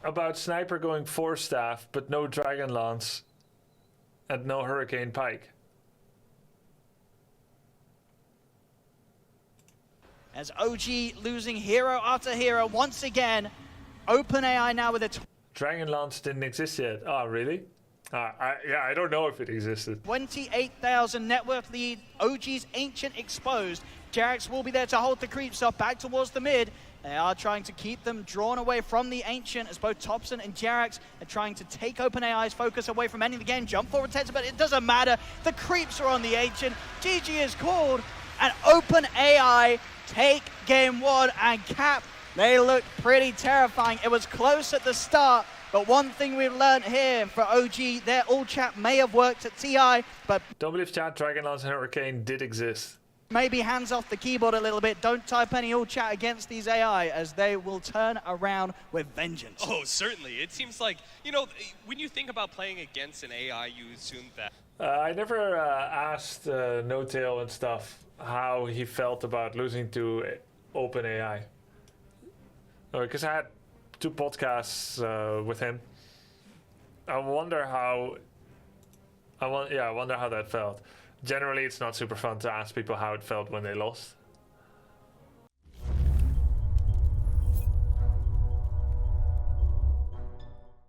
about Sniper going 4 staff, but no Dragon Lance and no Hurricane Pike? As OG losing hero after hero once again, OpenAI now with a Dragon Lance didn't exist yet. Oh, really? Yeah, I don't know if it existed. 28,000 net worth lead. OG's Ancient exposed. Jarex will be there to hold the creeps up back towards the mid. They are trying to keep them drawn away from the Ancient, as both Thompson and Jarex are trying to take OpenAI's focus away from ending the game. Jump forward, Tets, but it doesn't matter. The creeps are on the Ancient. GG is called, and OpenAI take game 1. And Cap, they look pretty terrifying. It was close at the start, but one thing we've learned here for OG, their ult chat may have worked at TI, but don't believe chat Dragonlance and Hurricane did exist. Maybe hands off the keyboard a little bit. Don't type any ult chat against these AI, as they will turn around with vengeance. Oh, certainly. It seems like, you know, when you think about playing against an AI, you assume that. I never asked No Tail and stuff how he felt about losing to OpenAI. Because I had 2 podcasts with him. I wonder how that felt. Generally, it's not super fun to ask people how it felt when they lost.